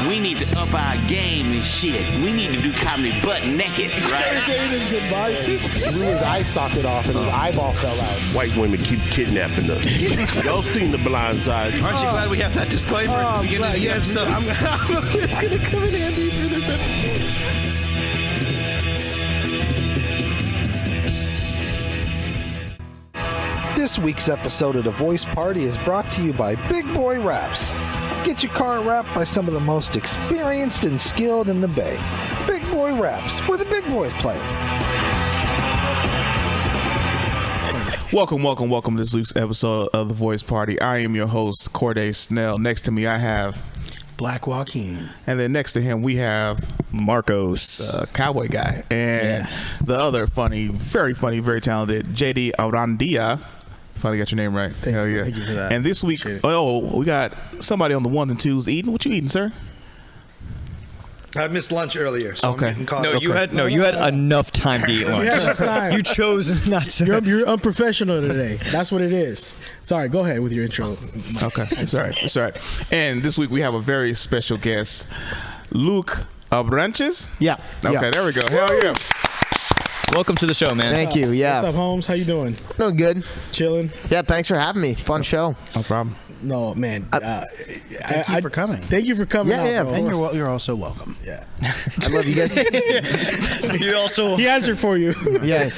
We need to up our game and shit. We need to do comedy butt naked, right? His goodbyes. He blew his eye socket off and his eyeball fell out. White women keep kidnapping us. Y'all seen The Blind Side? Aren't you glad we have that disclaimer at the beginning of the episode? It's going to come in handy for this episode. This week's episode of The Voice Party is brought to you by Big Boy Wraps. Get your car wrapped by some of the most experienced and skilled in the Bay. Big Boy Wraps, where the big boys play. Welcome to this week's episode of The Voice Party. I am your host, Corday Snell. Next to me, I have Black Joaquin. And then next to him, we have Marcos, Cowboy Guy. And the other funny, very talented JD Arandia. Finally got your name right. Thank you for that. And this week, we got somebody on the ones and twos eating. What you eating, sir? I missed lunch earlier, so okay. I'm getting caught. You had enough time to eat lunch. You had enough time. You chose not to. You're unprofessional today. That's what it is. Sorry, go ahead with your intro. Okay, it's all right. And this week we have a very special guest, Luke Abranches. Yeah. Okay, there we go. Hell yeah. Welcome to the show, man. Thank you. Yeah. What's up, Holmes? How you doing? No, good. Chilling? Yeah, thanks for having me. Fun show. No problem. No, man. Thank you for coming. Thank you for coming. Yeah, out, yeah. bro. And you're also welcome. Yeah. I love you guys. You also. He answered for you. Yeah.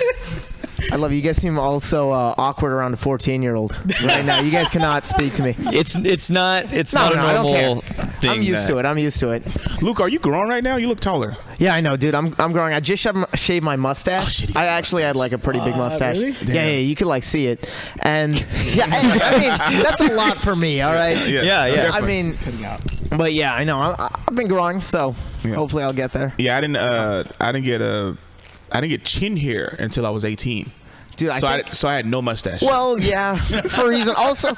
I love you. You guys seem also awkward around a 14-year-old right now. You guys cannot speak to me. It's not a normal thing. I'm used to it. Luke, are you growing right now? You look taller. Yeah, I know, dude. I'm growing. I just shaved my mustache. I actually had like a pretty big mustache. Really? Yeah, you could like see it. And yeah, I mean that's a lot for me. All right. Yeah. I mean, but yeah, I know. I've been growing, so hopefully I'll get there. Yeah, I didn't get chin hair until I was 18. Dude, I had no mustache. Well, yeah, for a reason. Also,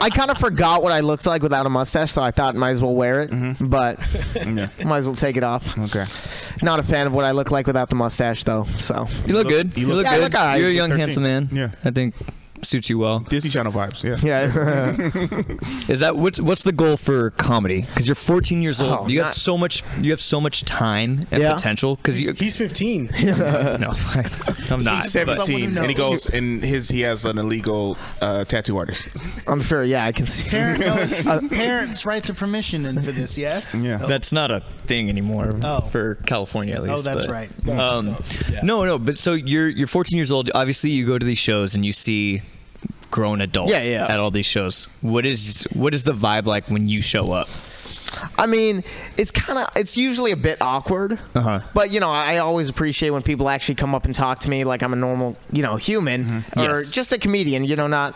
I kind of forgot what I looked like without a mustache, so I thought might as well wear it, but might as well take it off. Okay. Not a fan of what I look like without the mustache, though. So You look good. You look Yeah, I good. look all right. You're a young, 13. handsome man. Yeah. I think suits you well. Disney Channel vibes. Yeah. yeah. Is that what's the goal for comedy? Because you're 14 years old. Oh, You have so much time and Yeah. potential. Because He's 15. no, I'm not. He's but- 17, and he goes and he has an illegal tattoo artist. I'm sure. Yeah, I can see. Parents write the permission in for this, yes? Yeah. That's not a thing anymore Oh. for California, at least. Oh, that's but, right. No. But so you're 14 years old. Obviously, you go to these shows and you see grown adults at all these shows. What is the vibe like when you show up? I mean, it's usually a bit awkward, but I always appreciate when people actually come up and talk to me like I'm a normal, human or just a comedian, not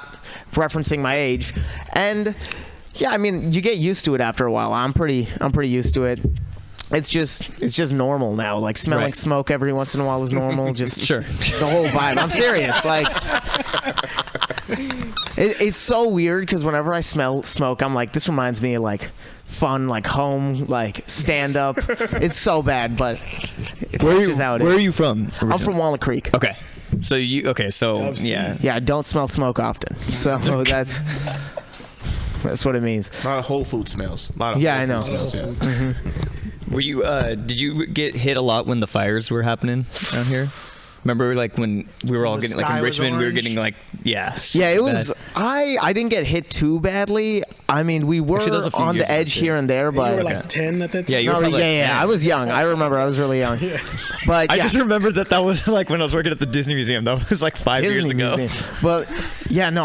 referencing my age. And yeah, I mean, you get used to it after a while. I'm pretty used to it. It's just normal now. Like smelling smoke every once in a while is normal. Just the whole vibe. I'm serious. Like it's so weird because whenever I smell smoke, I'm like, this reminds me of like fun, like home, like stand up. It's so bad, but Where are you from? I'm from Walnut Creek. Okay. So yeah. Yeah, I don't smell smoke often. So that's what it means. A lot of Whole Food smells. I know. Smells, yeah. Were you? Did you get hit a lot when the fires were happening around here? Remember, like when we were all getting like in Richmond, we were getting like Yeah, it was. I didn't get hit too badly. I mean, we were on the edge here and there, but You were like 10 at that time? Yeah, you were probably I was young. I remember I was really young. But I just remember that was like when I was working at the Disney Museum. That was like 5 years ago. But yeah, no,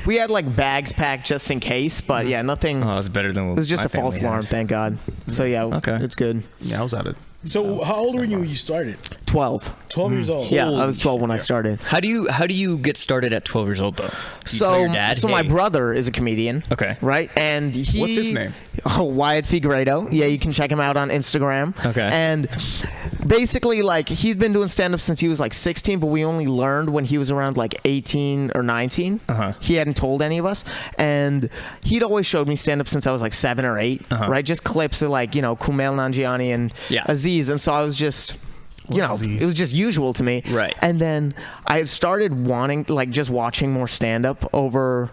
we had like bags packed just in case, but yeah, nothing. Oh, it was better than it was just a false alarm, thank God. So yeah, it's good. Yeah, I was at it. So how old were you when you started? 12. 12 years old. Yeah, I was 12 when I started. How do you get started at 12 years old though? So my brother is a comedian. Okay. Right? And What's his name? Wyatt Figueiredo. Yeah, you can check him out on Instagram. Okay. And basically, like, he's been doing stand-up since he was like 16, but we only learned when he was around like 18 or 19. He hadn't told any of us. And he'd always showed me stand-up since I was like 7 or 8, right? Just clips of like, Kumail Nanjiani and Aziz. And so I was just it was just usual to me. Right. And then I had started wanting, like, just watching more stand-up over,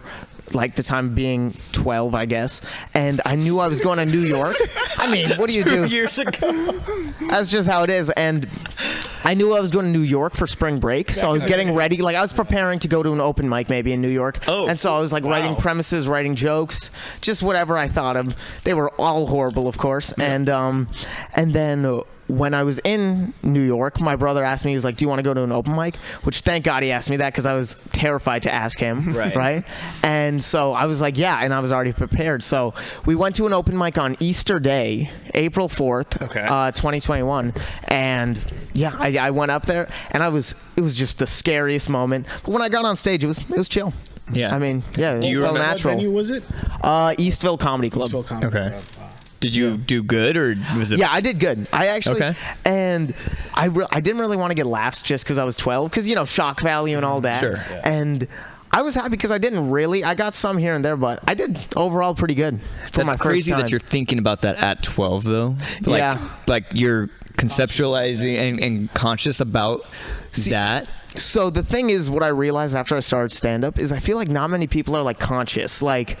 like, the time being 12, I guess. And I knew I was going to New York. I mean, what do you do? 2 years ago. That's just how it is. And I knew I was going to New York for spring break, so I was getting ready. Like, I was preparing to go to an open mic maybe in New York. Oh. And so I was, like, writing premises, writing jokes, just whatever I thought of. They were all horrible, of course. Yeah. And then when I was in New York, my brother asked me, he was like, do you want to go to an open mic? Which, thank God he asked me that, because I was terrified to ask him. Right. And so I was like, yeah, and I was already prepared. So we went to an open mic on Easter Day, April 4th, 2021. And yeah, I went up there, and it was just the scariest moment. But when I got on stage, it was chill. Yeah. I mean, yeah, Do you it felt remember natural. what venue was it? Eastville Comedy Club. Eastville Comedy Okay. Club. Did you do good, or was it? Yeah, I did good. I actually, Okay. and I didn't really want to get laughs just because I was 12, because, shock value and all that. Sure. Yeah. And I was happy because I got some here and there, but I did overall pretty good for my That's first crazy time. that you're thinking about that at 12, though. Like, Yeah. Like you're conceptualizing and conscious about that. So the thing is, what I realized after I started stand-up is I feel like not many people are, like, conscious, like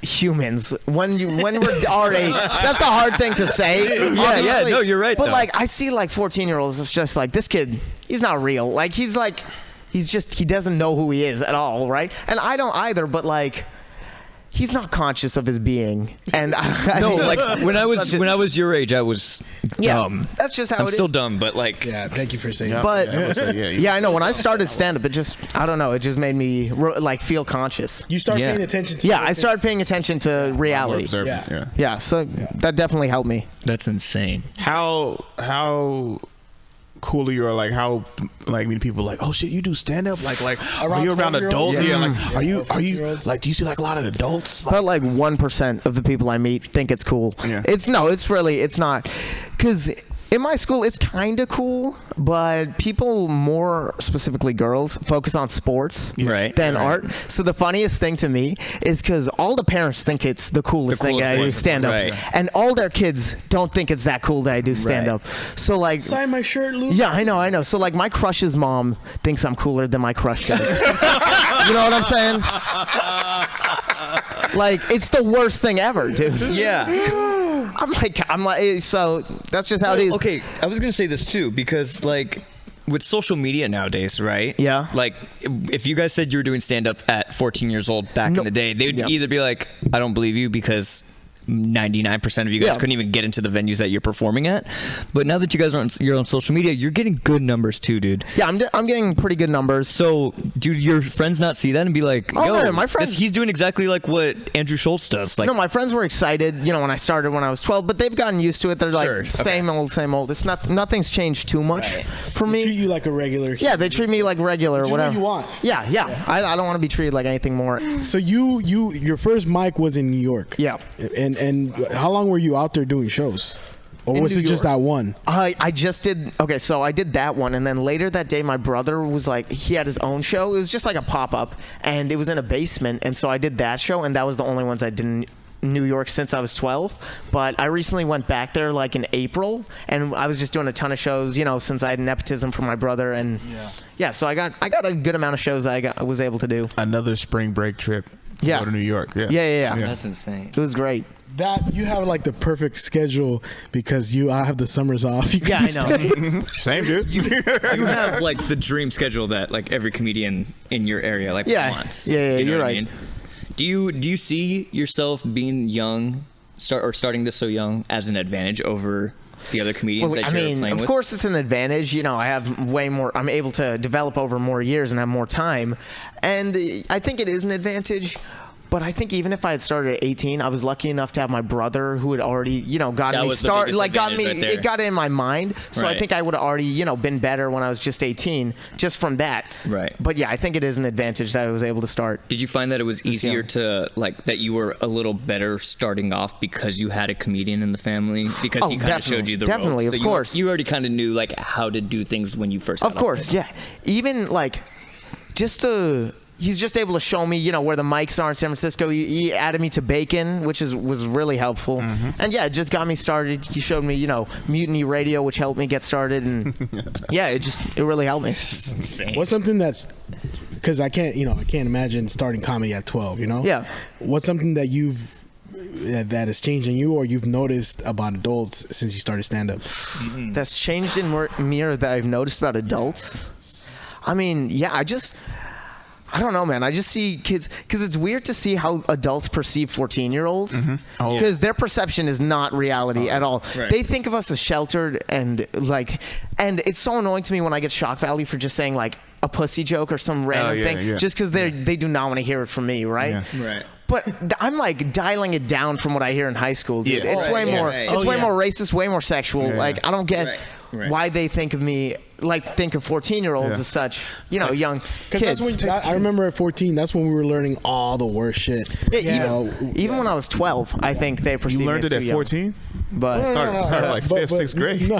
humans. When we're our age, that's a hard thing to say. Yeah, no, you're right. But though. like, I see, like, 14-year-olds. It's just like, this kid, he's not real. Like, he doesn't know who he is at all, right? And I don't either. But, like, he's not conscious of his being. And when I was your age, I was dumb. That's just how I'm it is. still dumb, but like, Yeah, thank you for saying that. But I know when I started Oh. stand-up, I don't know, it just made me like feel conscious. You start paying attention to I started paying attention to reality. Observing, Yeah, so that definitely helped me. that's insane. How cool are you, or like how many people like, oh shit, you do stand up, like are you around 12-year-olds? adults? Yeah, Yeah. like are you 12-year-olds? like, do you see like a lot of adults? About like 1% of the people I meet think it's cool. Yeah. It's not, because in my school it's kind of cool, but people, more specifically girls, focus on sports than art. So the funniest thing to me is because all the parents think it's the coolest thing that I do stand up, and all their kids don't think it's that cool that I do stand up. So like, Sign my shirt, Luke. yeah, I know. So like, my crush's mom thinks I'm cooler than my crush does. You know what I'm saying? Like, it's the worst thing ever, dude. Yeah. I'm like, so that's just how it is. Okay, I was gonna say this too, because like with social media nowadays, right? Yeah. Like if you guys said you were doing stand up at 14 years old back in the day, they would either be like, I don't believe you, because 99% of you guys couldn't even get into the venues that you're performing at. But now that you guys are you're on social media, you're getting good numbers too, dude. Yeah, I'm getting pretty good numbers. So, do your friends not see that and be like, yo, man, my friends- he's doing exactly like what Andrew Schultz does? Like, No, my friends were excited, when I started when I was 12, but they've gotten used to it. They're like, same old. It's nothing's changed too much for me. They treat you like a regular. Yeah, they treat me like regular, Which is whatever. what you want. Yeah. I don't want to be treated like anything more. So your first mic was in New York. Yeah. And how long were you out there doing shows? Or was New it just York. that one? I just did. Okay, so I did that one, and then later that day, my brother was like, he had his own show. It was just like a pop up, and it was in a basement, and so I did that show, and that was the only ones I did in New York since I was 12. But I recently went back there like in April, and I was just doing a ton of shows, since I had nepotism from my brother, and so I got a good amount of shows I was able to do. Another spring break trip. Yeah. Go to New York. Yeah. that's insane. It was great. That you have like the perfect schedule because I have the summers off. You Yeah, I know. Same, dude. You have like the dream schedule that like every comedian in your area like wants. Yeah, You know you're what I right. mean? Do you see yourself being young, starting this so young as an advantage over the other comedians that you're playing with? Of course it's an advantage. I have way more. I'm able to develop over more years and have more time, and I think it is an advantage. But I think even if I had started at 18, I was lucky enough to have my brother who had already, gotten me started, it got in my mind. So I think I would have already, been better when I was just 18, just from that. Right. But yeah, I think it is an advantage that I was able to start. Did you find that it was easier to like that you were a little better starting off because you had a comedian in the family, because he kind of showed you the ropes? Definitely, of course. You already kind of knew like how to do things when you first. Of course, yeah. Even like just the he's just able to show me, you know, where the mics are in San Francisco. He added me to Bacon, which was really helpful. And yeah, it just got me started. He showed me, you know, Mutiny Radio, which helped me get started, and yeah, it really helped me. What's something that's, because I can't imagine starting comedy at 12, you know? Yeah. What's something that that has changed in you, or you've noticed about adults since you started stand-up? That's changed in me, or that I've noticed about adults? I mean, yeah, I don't know, man. I just see kids, because it's weird to see how adults perceive 14-year-olds, because their perception is not reality at all. Right. They think of us as sheltered, and it's so annoying to me when I get shock value for just saying like a pussy joke or some random thing, just because they do not want to hear it from me, right? Yeah. Right. But I'm like dialing it down from what I hear in high school, dude. Yeah. It's way more. It's way more racist, way more sexual. Yeah. Like I don't get why they think of me, like think of 14-year-olds as such, you know, young kids. I remember at 14, that's when we were learning all the worst shit. Even when I was 12, I think they perceived You learned me it as at too 14? But Started like 5th, 6th grade.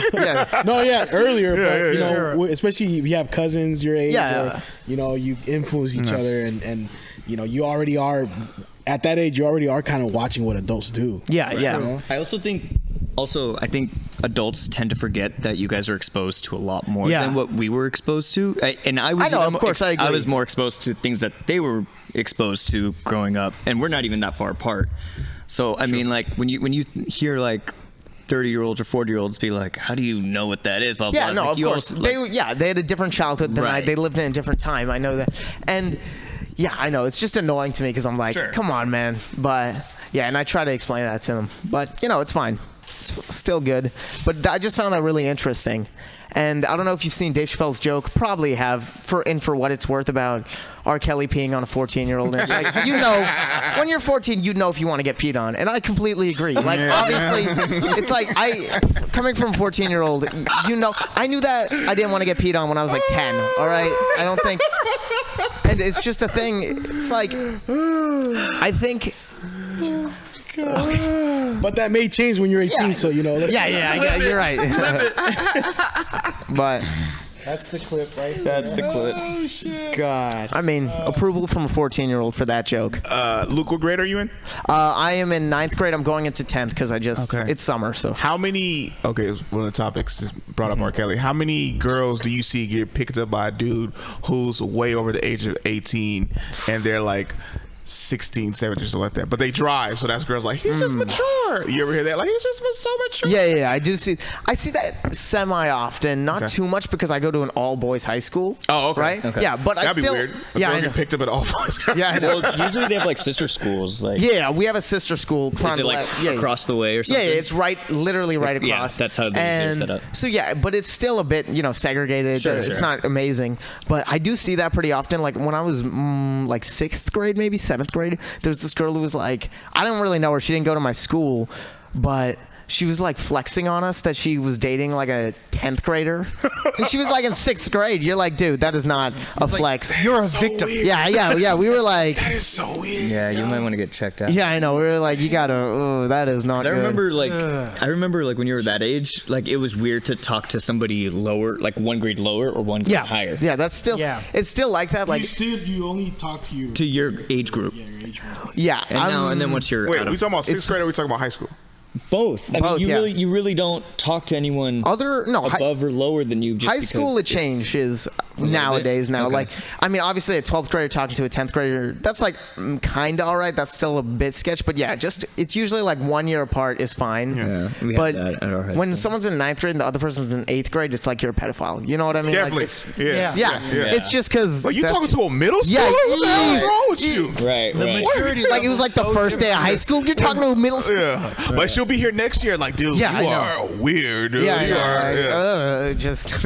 Earlier. But, you know, especially if you have cousins your age, or, you know, you influence each other, and you know, you already are at that age. You already are kind of watching what adults do. Yeah. You know? I think adults tend to forget that you guys are exposed to a lot more than what we were exposed to. I was more exposed to things that they were exposed to growing up, and we're not even that far apart. So I mean, like when you hear like 30-year-olds or 40-year-olds be like, how do you know what that is? Blah, blah, yeah, blah. no, like, of course. They had a different childhood than I. They lived in a different time. I know that, and yeah, I know it's just annoying to me because I'm like, come on, man. But yeah, and I try to explain that to them, but you know, it's fine. It's still good, but I just found that really interesting. And I don't know if you've seen Dave Chappelle's joke, probably have, for what it's worth, about R. Kelly peeing on a 14-year-old. And it's like, you know, when you're 14, you know if you want to get peed on. And I completely agree. Like, obviously, it's like, coming from a 14-year-old, you know, I knew that I didn't want to get peed on when I was like 10, all right? I don't think, and it's just a thing. It's like, I think... Okay. But that may change when you're 18, so you know. You're right. But that's the clip, right? That's the clip. Oh shit! God. I mean, approval from a 14-year-old for that joke. Luke, what grade are you in? I am in 9th grade. I'm going into 10th because it's summer. So how many? Okay, one of the topics is brought up R. Kelly. How many girls do you see get picked up by a dude who's way over the age of 18, and they're like 16, 17, something like that, but they drive, so that's girls like, he's just mature. You ever hear that? Like, he's just so mature. Yeah, I see that semi often, not too much because I go to an all boys high school. Oh, okay. Right? Okay. Yeah, but that'd be weird. I get picked up at all boys. Yeah, I know. Well, usually they have like sister schools. Like, yeah, we have a sister school. Is it like across the way or something? Yeah, it's literally right across. Yeah, that's how they're set up. So yeah, but it's still a bit, you know, segregated. It's not amazing, but I do see that pretty often. Like when I was like 6th grade, maybe 7th grade, there's this girl who was like, I don't really know her. She didn't go to my school, but she was like flexing on us that she was dating like a 10th grader. And she was like in 6th grade. You're like, dude, that is not a flex. Like, you're a victim. Weird. Yeah. We were like, that is so weird. Yeah, you might want to get checked out. Yeah, I know. We were like, you gotta, that is not good. I remember like when you were that age, like it was weird to talk to somebody lower, like 1 grade lower or 1 grade higher. Yeah, that's still, it's still like that. Like you only talk to your age group. Yeah, your age group. Yeah. And then once you're wait, are we talking about 6th grade or are we talking about high school? Both. I mean, you really don't talk to anyone above or lower than you. Just high school, it changes nowadays. Now, like, I mean, obviously, a 12th grader talking to a 10th grader, that's like kind of all right. That's still a bit sketch, but yeah, it's usually like 1 year apart is fine. Yeah, but when someone's in 9th grade and the other person's in 8th grade, it's like you're a pedophile. You know what I mean? Definitely. Like, it's just because. Like, you talking to a middle schooler? What the hell is wrong with you? Right. The maturity like it was like the first day of high school. You're talking to a middle school. Yeah, but she'll be here next year. Like, dude, you are weird. Dude. Yeah, you are. Just,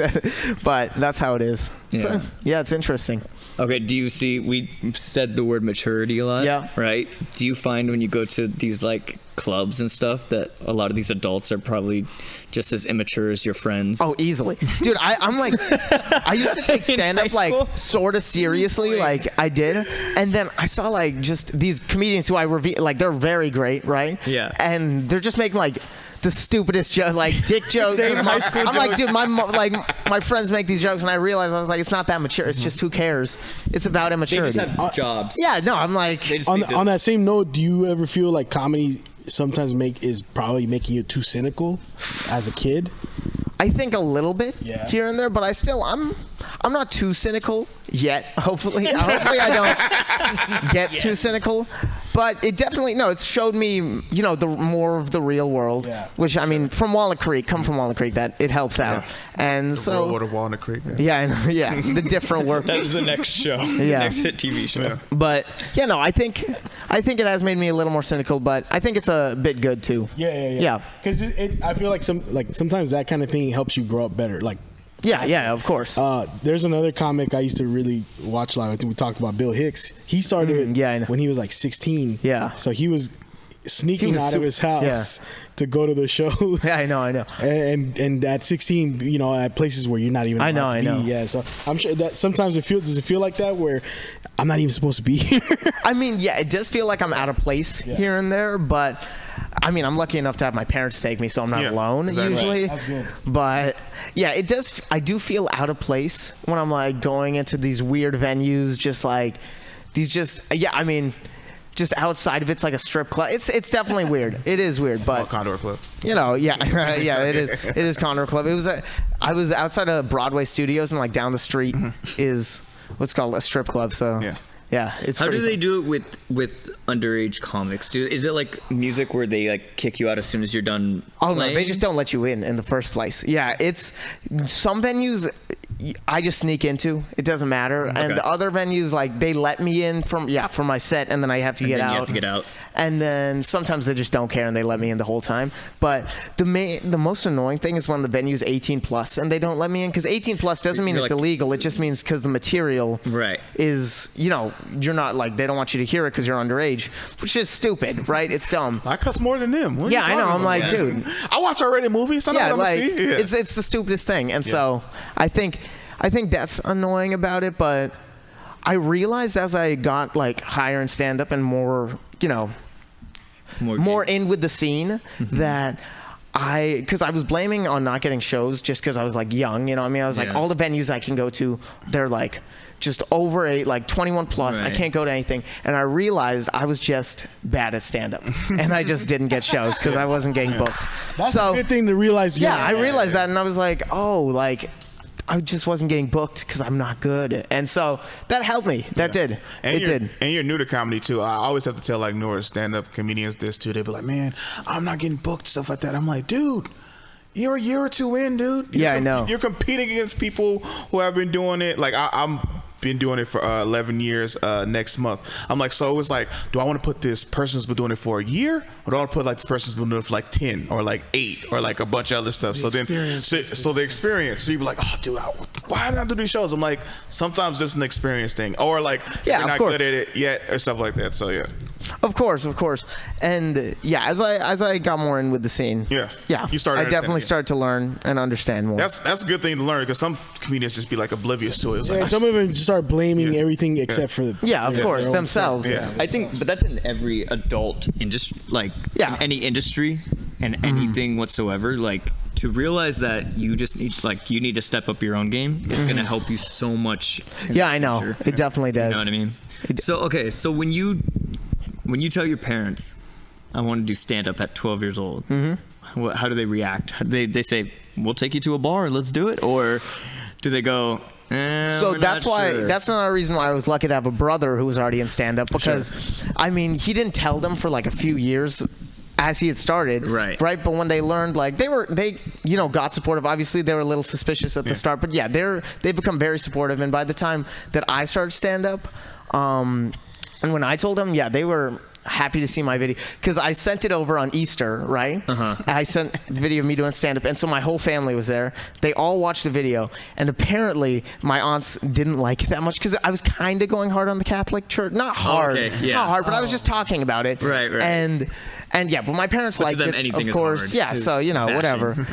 but that's how it is. Yeah. So, yeah, it's interesting. Okay, do you see, we said the word maturity a lot, right? Do you find when you go to these like clubs and stuff that a lot of these adults are probably just as immature as your friends? Oh, easily. Dude, I'm like, I used to take stand-up like sort of seriously, like I did. And then I saw like just these comedians who I revere, like they're very great, right? Yeah. And they're just making like the stupidest joke, like dick jokes. I'm like, dude, my friends make these jokes, and I realized I was like, it's not that mature. It's just who cares? It's about immaturity. They just have jobs. Yeah, no, I'm like. On that same note, do you ever feel like comedy sometimes is probably making you too cynical as a kid? I think a little bit here and there, but I'm not too cynical yet. Hopefully I don't get too cynical. But it definitely it's showed me the more of the real world, which I mean from Walnut Creek, that it helps out. And so World of Walnut Creek. Yeah, the different work. That is the next show. The next hit TV show. Yeah. But I think it has made me a little more cynical, but I think it's a bit good too. Yeah. Because I feel like sometimes that kind of thing helps you grow up better. Like. Yeah, of course. There's another comic I used to really watch a lot. I think we talked about Bill Hicks. He started when he was like 16. Yeah. So he was sneaking out of his house to go to the shows. Yeah, I know. And at 16, at places where you're not even allowed to be. Yeah, so I'm sure that sometimes does it feel like that where I'm not even supposed to be here? I mean, it does feel like I'm out of place here and there, but I mean, I'm lucky enough to have my parents take me, so I'm not alone usually. Right. That's good. But it does. I do feel out of place when I'm like going into these weird venues, just like these. I mean, just outside of it's like a strip club. It's definitely weird. It is weird, but Condor Club. It is. It is Condor Club. I was outside of Broadway Studios, and like down the street is what's called a strip club. So. Yeah, it's. How do they do it with underage comics? Is it like music where they like kick you out as soon as you're done? Oh playing? no, they just don't let you in the first place. Yeah, it's some venues I just sneak into. It doesn't matter. Okay. And the other venues like they let me in from my set, and then I have to get out. You have to get out. And then sometimes they just don't care and they let me in the whole time. But the most annoying thing is when the venue's 18+ and they don't let me in, because 18+ doesn't mean it's illegal. It just means because the material is you're not like they don't want you to hear it because you're underage, which is stupid, right? It's dumb. I cuss more than them. What I know. I'm like, dude, I watch R-rated movies. I know what I'm gonna see. Yeah. It's the stupidest thing, and so I think that's annoying about it. But I realized as I got like higher in stand-up and more in with the scene that because I was blaming on not getting shows just because I was like young, I mean, I was like all the venues I can go to, they're like just over 21+. I can't go to anything, and I realized I was just bad at stand-up, and I just didn't get shows because I wasn't getting booked. That's a good thing to realize. I realized that, and I was like, I just wasn't getting booked because I'm not good, and so that helped me. That did. It did. And you're new to comedy too. I always have to tell like newer stand-up comedians this too. They be like, "Man, I'm not getting booked," stuff like that. I'm like, dude, you're a year or two in, dude. I know. You're competing against people who have been doing it. Like I'm been doing it for 11 years next month. I'm like, so it was like, do I want to put this person's been doing it for a year, or do I want to put like this person's been doing it for like 10 or like 8 or like a bunch of other stuff? So the experience. So you be like, oh, dude, why did I do these shows? I'm like, sometimes it's an experience thing, or like you're not good at it yet, or stuff like that. So Of course, and as I got more in with the scene, you started. I definitely started to learn and understand more. That's a good thing to learn, because some comedians just be like oblivious to it. Like, some of them just start blaming everything except for of course themselves. I think, but that's in every adult industry, like in any industry and anything whatsoever. Like to realize that you just need to step up your own game is going to help you so much. I know it definitely does. You know what I mean? So when you tell your parents, I want to do stand-up at 12 years old, how do they react? They say, we'll take you to a bar, let's do it? Or do they go, so that's another reason why I was lucky to have a brother who was already in stand-up, because, I mean, he didn't tell them for like a few years as he had started, right? But when they learned, like they got supportive. Obviously, they were a little suspicious at the start, but they've become very supportive. And by the time that I started stand-up, and when I told them, they were happy to see my video, because I sent it over on Easter, right? I sent the video of me doing stand-up, and so my whole family was there. They all watched the video, and apparently my aunts didn't like it that much, because I was kind of going hard on the Catholic Church. Not hard, but I was just talking about it. Right. And but my parents liked it, of course. So whatever.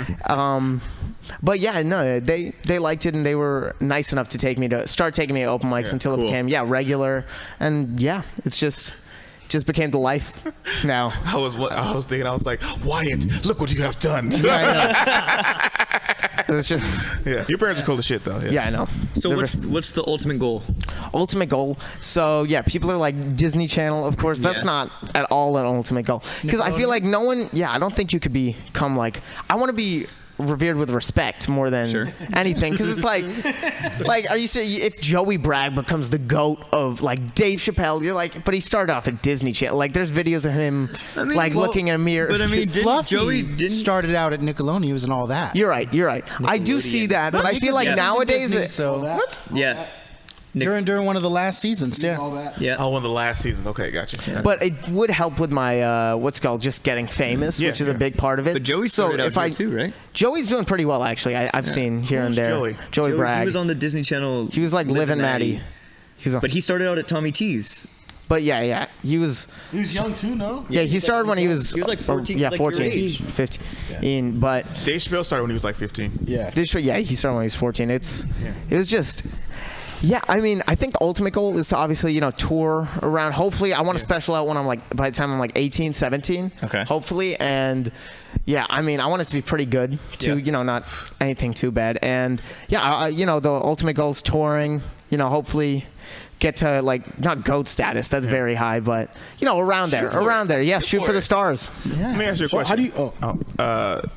But they liked it, and they were nice enough to start taking me to open mics until it became regular. And it's just just became the life now. I was thinking, I was like, Wyatt, look what you have done. It's just your parents are cool as shit though. Yeah, I know. So what's the ultimate goal? Ultimate goal. So yeah, people are like Disney Channel. Of course, that's not at all an ultimate goal because I feel like no one. Yeah, I don't think you could become like. I want to be revered with respect more than anything because it's like are you saying if Joey Bragg becomes the GOAT of like Dave Chappelle, you're like, but he started off at Disney Channel. Like there's videos of him looking in a mirror. But I mean, Joey started out at Nickelodeon. He was in all that. You're right. I do see that, but I feel like nowadays during one of the last seasons. Oh, one of the last seasons. Okay, gotcha. But it would help with my what's called just getting famous, which is a big part of it. But Joey started out here too, right? Joey's doing pretty well actually. I've seen here and there. Joey Bragg. He was on the Disney Channel. He was like Livin' Maddie. But he started out at Tommy T's. But yeah, he was young too, no? Yeah, he started when he was like 14. Yeah, like 14, 15. But Dave Chappelle started when he was like 15. Yeah. He started when he was 14. It was just. Yeah, I mean, I think the ultimate goal is to obviously, tour around. Hopefully, I want to special out when I'm like, by the time I'm like 18, 17. Okay. Hopefully, and yeah, I mean, I want it to be pretty good too, not anything too bad. And yeah, the ultimate goal is touring, hopefully get to like, not GOAT status, that's very high, but, around there. Yeah, shoot for the stars. Let me ask you a question. How do you,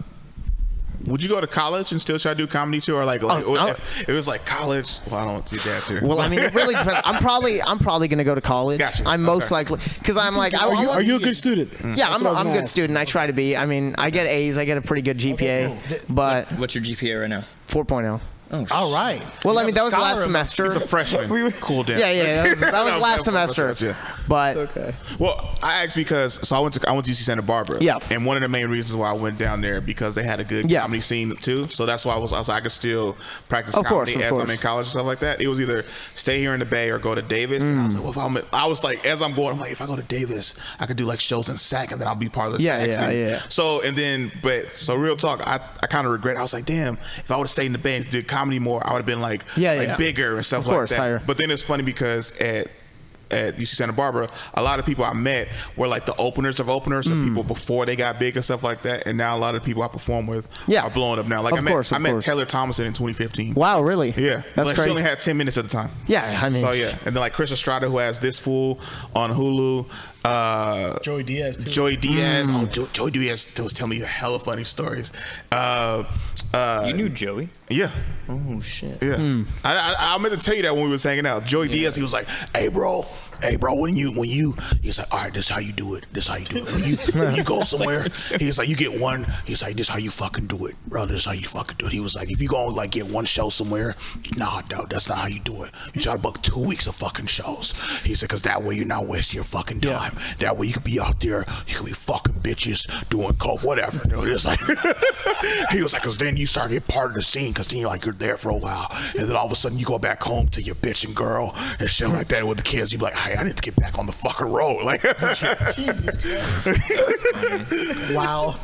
would you go to college and still try to do comedy too, or like if it was like college? Well, I don't do that too. Well, I mean, it really depends. I'm probably gonna go to college. Gotcha. I'm most likely because I'm like. Are you a good student? Yeah, I'm a good student. I try to be. I mean, I get A's. I get a pretty good GPA. But what's your GPA right now? 4.0. Oh, all right. Well, I mean, that was last semester. He's a freshman. Cool down. Yeah, that was last semester. But okay. Well, I asked because I went to UC Santa Barbara. Yeah. And one of the main reasons why I went down there because they had a good comedy scene too. So that's why I was like, I could still practice comedy as I'm in college and stuff like that. It was either stay here in the Bay or go to Davis. And I was like, well, I was like, as I'm going, I'm like, if I go to Davis, I could do like shows in SAC and then I'll be part of the SAC scene. Yeah. So so real talk, I kind of regret. I was like, damn, if I would have stayed in the Bay and did comedy more, I would have been like bigger and stuff like that. Higher. But then it's funny because at UC Santa Barbara, a lot of people I met were like the openers of openers, so people before they got big and stuff like that. And now a lot of people I perform with are blowing up now. Like I met Taylor Thomason in 2015. Wow, really? Yeah, that's like crazy. She only had 10 minutes at the time. Yeah, I mean. So yeah, and then like Chris Estrada, who has This Fool on Hulu. Joey Diaz too. Joey Diaz. Oh, Joey Diaz was telling me a hella funny stories. You knew Joey? Yeah. Oh shit. Yeah. I meant to tell you that when we was hanging out. Joey Diaz, he was like, hey bro, when you he's like, all right, this is how you do it. When you go somewhere, he's like, you get one, he's like, this is how you fucking do it, bro. This is how you fucking do it. He was like, if you go like get one show somewhere, nah, no, that's not how you do it. You try to book 2 weeks of fucking shows. He said, cause that way you're not wasting your fucking time. That way you could be out there, you could be fucking bitches doing coke, whatever. It's like he was like, cause then you start getting part of the scene, cause then you're there for a while, and then all of a sudden you go back home to your bitch and girl and shit like that with the kids. You be like, hey, I need to get back on the fucking road. Like, Jesus Christ. Wow.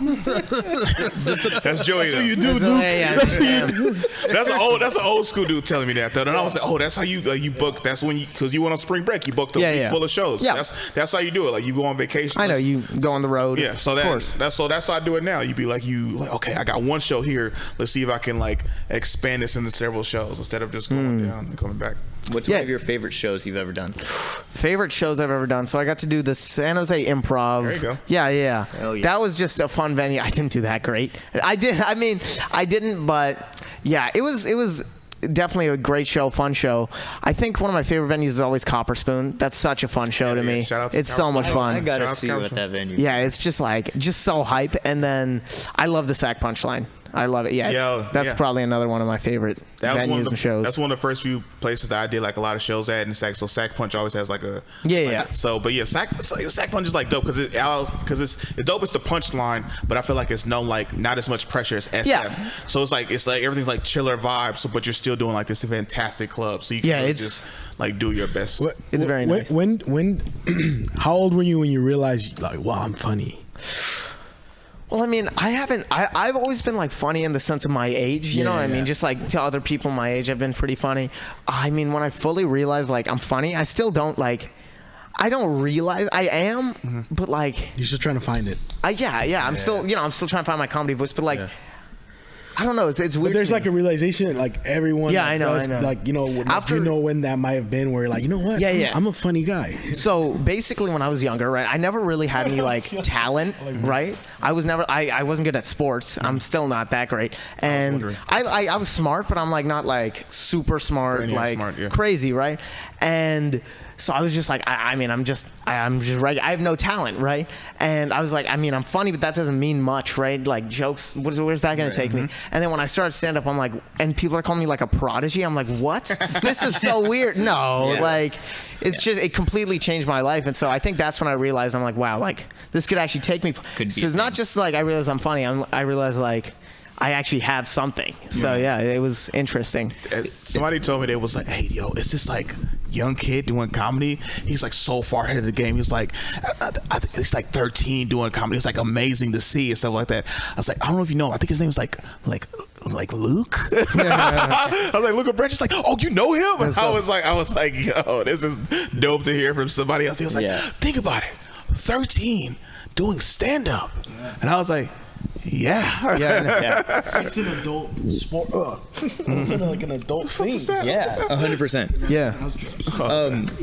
That's Joey. That's what you do, dude. That's an old school dude telling me that though. And I was like, oh, that's how you book. That's when because you went on spring break, you booked a week full of shows. Yeah. That's how you do it. Like you go on vacation. I know you go on the road. Yeah. So that's how I do it now. You be like, okay, I got one show here. Let's see if I can like expand this into several shows instead of just going down and coming back. What's one of your favorite shows you've ever done? Favorite shows I've ever done. So I got to do the San Jose Improv. There you go. Yeah. That was just a fun venue. I didn't do that great. I didn't, but yeah, it was definitely a great show, fun show. I think one of my favorite venues is always Copper Spoon. That's such a fun show to me. Shout out to it's so much fun. I gotta see you at that venue. Yeah, it's just so hype. And then I love the Sack Punchline. I love it. Yeah, that's probably another one of my favorite venues and shows. That's one of the first few places that I did like a lot of shows at in Sack. So Sack Punch always has like a So, but yeah, Sack Punch is like dope because it's dope. It's the punchline, but I feel like it's not as much pressure as SF. Yeah. So it's like everything's like chiller vibes. So, but you're still doing like this fantastic club. So you can really just like do your best. It's very nice. When how old were you when you realized like, wow, I'm funny? Well, I mean, I've always been like funny in the sense of my age, you know what I mean? Just like to other people my age, I've been pretty funny. I mean, when I fully realized like I'm funny, I still don't like, I don't realize I am, but like you're still trying to find it. I'm still, I'm still trying to find my comedy voice, but like. I don't know. It's weird. But there's like a realization, like everyone. Yeah, I know. Like after you know when that might have been, where you're like, you know what? I'm a funny guy. So basically, when I was younger, right, I never really had any like talent, right? I was never. I wasn't good at sports. I'm still not that great. And I was smart, but I'm like not like super smart, like crazy, right? And so I was just like, I'm just right. I have no talent, right? And I was like, I'm funny, but that doesn't mean much, right? Like jokes, where's that gonna take me? And then when I started stand up, I'm like, and people are calling me like a prodigy. I'm like, what? This is so weird. No, like it's just, it completely changed my life. And so I think that's when I realized, I'm like, wow, like this could actually take me. So it's not just like I realized I'm funny. I realized like I actually have something. So yeah, it was interesting. Somebody told me, they was like, hey, yo, it's this like young kid doing comedy. He's like so far ahead of the game. He's like, he's like 13 doing comedy. It's like amazing to see and stuff like that. I was like, I don't know if you know, I think his name was like Luke. I was like, Luke Abranches. Like, oh, you know him? And I was like, yo, this is dope to hear from somebody else. He was like, think about it, 13 doing stand up, and I was like, it's an adult sport. It's like an adult thing. Yeah, 100%. Yeah.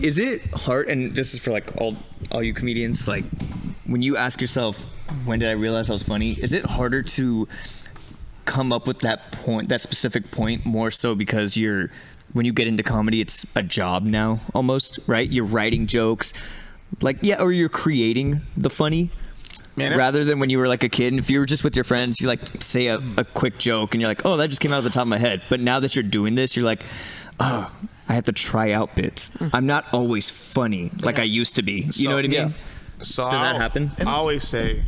Is it hard? And this is for like all you comedians. Like, when you ask yourself, when did I realize I was funny? Is it harder to come up with that point, that specific point, more so because when you get into comedy, it's a job now almost, right? You're writing jokes, or you're creating the funny. Man, rather than when you were like a kid, and if you were just with your friends, you like say a quick joke and you're like, oh, that just came out of the top of my head. But now that you're doing this, you're like, oh, I have to try out bits. I'm not always funny like I used to be. You know what I mean? So does that happen? I always say,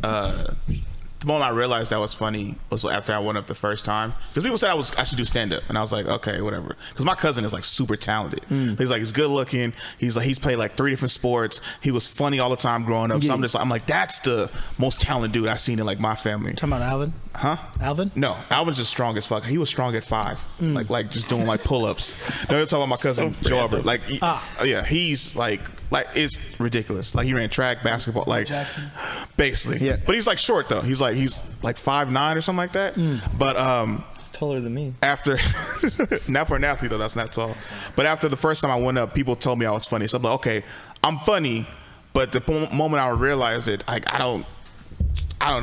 the moment I realized that was funny was after I went up the first time, because people said I should do stand up, and I was like, okay, whatever. Because my cousin is like super talented. He's good looking. He's played like 3 different sports. He was funny all the time growing up. So I'm like, that's the most talented dude I've seen in like my family. Talking about Alvin? Huh? Alvin? No, Alvin's just strong as fuck. He was strong at 5, like just doing like pull-ups. No, you're talking about my cousin Joe Albert. Like, he's like it's ridiculous. Like he ran track, basketball, like Jackson. Basically. Yeah. But he's like short though. He's like 5'9" or something like that. But he's taller than me. After not for an athlete though, that's not tall. But after the first time I went up, people told me I was funny. So I'm like, okay, I'm funny. But the moment I realized it, like I don't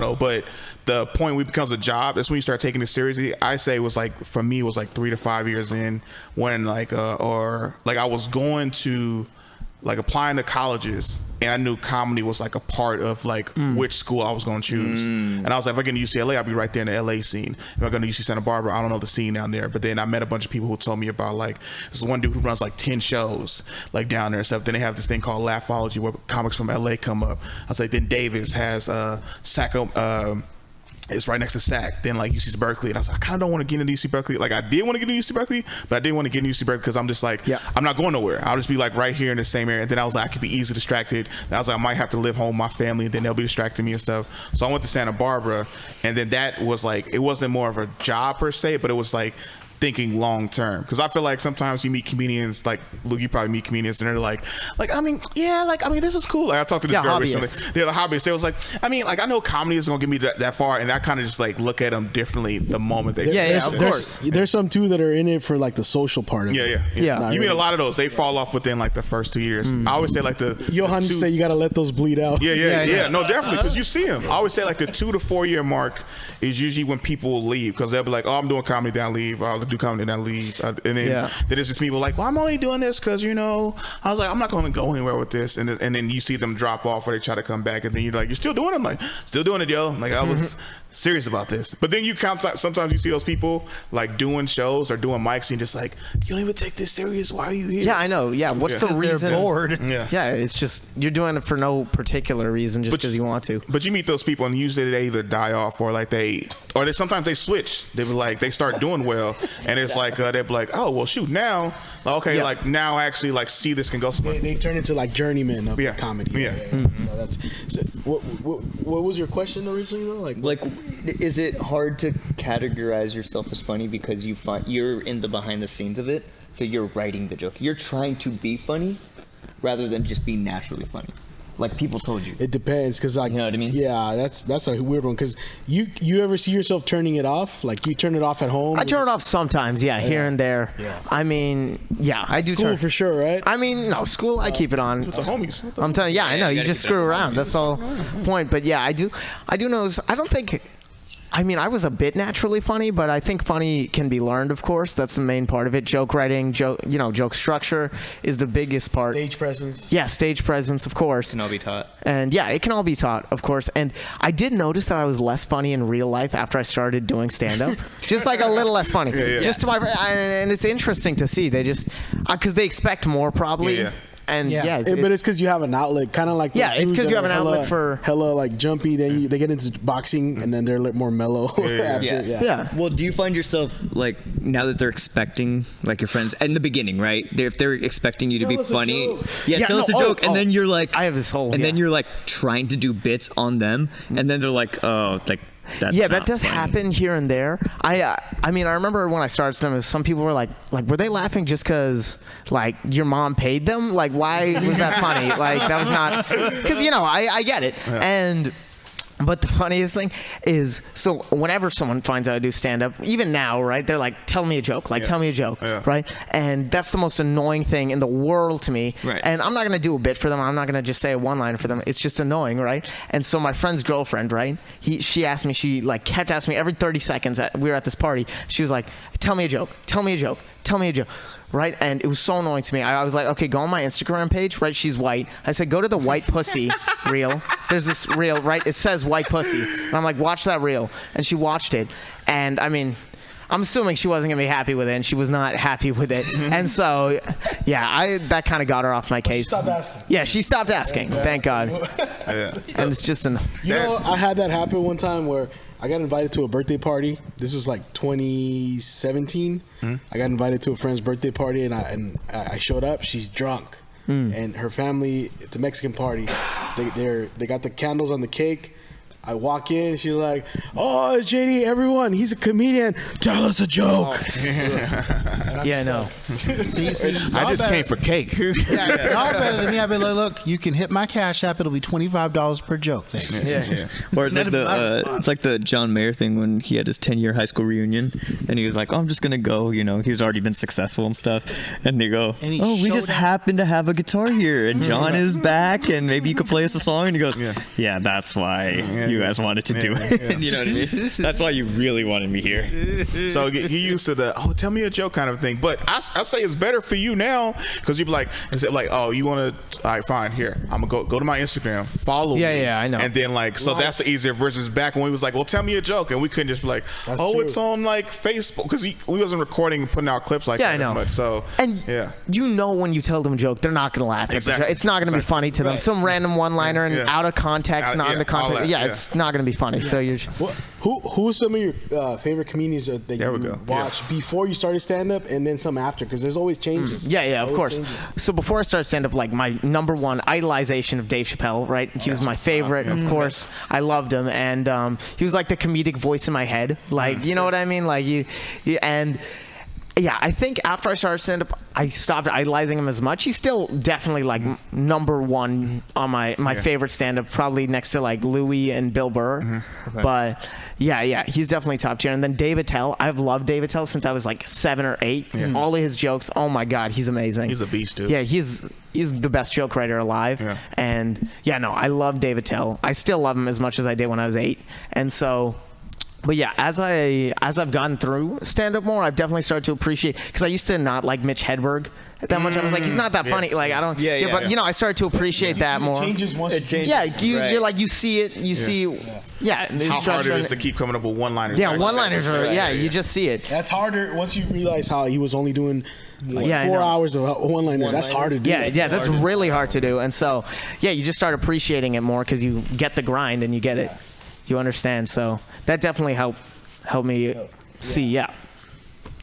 know. But the point when it becomes a job, that's when you start taking it seriously. I say it was like, for me, it was like 3 to 5 years in, when I was going to like applying to colleges, and I knew comedy was like a part of like which school I was going to choose. And I was like, if I get to UCLA, I'll be right there in the LA scene. If I go to UC Santa Barbara, I don't know the scene down there. But then I met a bunch of people who told me about like, this one dude who runs like 10 shows like down there and stuff. Then they have this thing called Laughology where comics from LA come up. I was like, then Davis has Sacco. It's right next to SAC. Then like UC Berkeley, and I was like, I kind of don't want to get into UC Berkeley. Like I did want to get into UC Berkeley, but I didn't want to get into UC Berkeley because I'm just like, I'm not going nowhere. I'll just be like right here in the same area. And then I was like, I could be easily distracted. And I was like, I might have to live home with my family, and then they'll be distracting me and stuff. So I went to Santa Barbara, and then that was like, it wasn't more of a job per se, but it was like thinking long term, because I feel like sometimes you meet comedians, like Luke, you probably meet comedians, and they're like this is cool. Like I talked to this girl recently. They're the hobbyists. They was like, I know comedy is gonna get me that far, and I kind of just like look at them differently the moment they of course. There's some too that are in it for like the social part of it. You meet a lot of those. They fall off within like the first 2 years. I always say like Johan say you gotta let those bleed out. No, definitely, because you see them. I always say like the 2 to 4 year mark is usually when people leave, because they'll be like, oh, I'm doing comedy, then I leave. I'll do comedy, then I leave. And then there's just people like, well, I'm only doing this because, I was like, I'm not going to go anywhere with this. And then you see them drop off, or they try to come back, and then you're like, you're still doing it? I'm like, still doing it, yo. Like, I was serious about this. But then sometimes you see those people like doing shows or doing mics, and just like, you don't even take this serious. Why are you here? Yeah, I know. Yeah, what's the reason? They're bored. Yeah, it's just you're doing it for no particular reason, just because you want to. But you meet those people, and usually they either die off, or like sometimes they switch. They be like, they start doing well, and it's like they're like, oh well, shoot, now like now I actually like see this can go somewhere. They turn into like journeymen of comedy. That's what was your question originally though? Like is it hard to categorize yourself as funny because you're in the behind the scenes of it, so you're writing the joke, you're trying to be funny, rather than just being naturally funny? Like people told you. It depends, because like, you know what I mean? Yeah, that's a weird one. Because you ever see yourself turning it off? Like you turn it off at home? I turn it off sometimes, here and there. Yeah. I mean, I do. School for sure, right? I mean, no, school I keep it on. With the homies. I'm telling you, I know you just screw around. That's the whole point. But yeah, I do notice. I don't think. I mean, I was a bit naturally funny, but I think funny can be learned, of course. That's the main part of it. Joke writing, joke structure is the biggest part. Stage presence. Yeah, stage presence, of course. It can all be taught. And yeah, it can all be taught, of course. And I did notice that I was less funny in real life after I started doing stand-up. Just like a little less funny. Just to and it's interesting to see. They just, because they expect more probably. Yeah. And but it's because you have an outlet, kind of like it's because you have an outlet for hella like jumpy. Then they get into boxing, and then they're more mellow. Yeah. Well, do you find yourself like now that they're expecting like your friends in the beginning, right? If they're expecting you to be funny, tell us a joke, and then you're like, I have this whole, and then you're like trying to do bits on them, and then they're like, oh, like. That does happen here and there. I mean, I remember when I started stand-up, some people were like, were they laughing just because, like, your mom paid them? Like, why was that funny? Like, that was not, because, I get it. Yeah. But the funniest thing is, so whenever someone finds out I do stand-up, even now, right, they're like, tell me a joke, right? And that's the most annoying thing in the world to me. Right. And I'm not going to do a bit for them. I'm not going to just say a one-liner for them. It's just annoying, right? And so my friend's girlfriend, right, she asked me, she like kept asking me every 30 seconds, we were at this party, she was like, tell me a joke, right? And it was so annoying to me. I was like, okay, go on my Instagram page, right? She's white. I said, go to the white pussy reel. There's this reel, right? It says white pussy. And I'm like, watch that reel. And she watched it. And I mean, I'm assuming she wasn't going to be happy with it, and she was not happy with it. And so, that kind of got her off my case. She stopped asking. Yeah, she stopped asking. Thank God. And it's just I had that happen one time where I got invited to a birthday party. This was like 2017. I got invited to a friend's birthday party, and I showed up. She's drunk, and her family. It's a Mexican party. They got the candles on the cake. I walk in, she's like, "Oh, it's JD. Everyone, he's a comedian. Tell us a joke." Yeah, I know. See, I just came for cake. Y'all better than me. I'd be like, look, you can hit my Cash App. It'll be $25 per joke. Thank you. Yeah. Or it's like the John Mayer thing when he had his 10-year high school reunion, and he was like, "Oh, I'm just gonna go." He's already been successful and stuff, and they go, "Oh, we just happen to have a guitar here, and John is back, and maybe you could play us a song." And he goes, "Yeah, that's why." You guys wanted to do it. You know what I mean? That's why you really wanted me here. So you used to the tell me a joke kind of thing. But I say it's better for you now because you'd be like, oh, you want to? All right, fine. Here, I'm gonna go to my Instagram, follow me. Yeah, I know. And then so that's the easier versus back when we was like, well, tell me a joke, and we couldn't just be like, that's true. It's on like Facebook because we wasn't recording and putting out clips like that as much. So when you tell them a joke, they're not gonna laugh. Exactly. It's not gonna be funny to them. Some random one-liner and out of context, not in the context. It's not going to be funny. So you're just... Who are some of your favorite comedians that you watch before you started stand-up and then some after? Because there's always changes. Yeah, of course. So before I started stand-up, like my number one idolization of Dave Chappelle, right? He was my favorite. Of course, I loved him. And he was like the comedic voice in my head. Like, you know what I mean? Like I think after I started stand-up, I stopped idolizing him as much. He's still definitely like number one on my favorite stand-up, probably next to like Louis and Bill Burr. But he's definitely top tier. And then Dave Attell, I've loved Dave Attell since I was like 7 or 8. All of his jokes, oh my God, he's amazing. He's a beast, dude. Yeah, he's the best joke writer alive. And I love Dave Attell. I still love him as much as I did when I was 8. And so... But as I've gone through stand-up more, I've definitely started to appreciate, because I used to not like Mitch Hedberg that much. I was like, he's not that funny. Like I don't. But I started to appreciate that more. It changes once. You're like you see it. You see. Yeah. How hard it is to keep coming up with one-liners. Yeah, one-liners are. You just see it. That's harder once you realize how he was only doing. 4 hours of one-liners. That's hard to do. Yeah, that's really hard to do. And so, you just start appreciating it more because you get the grind and you get it. You understand, so that definitely helped me see. You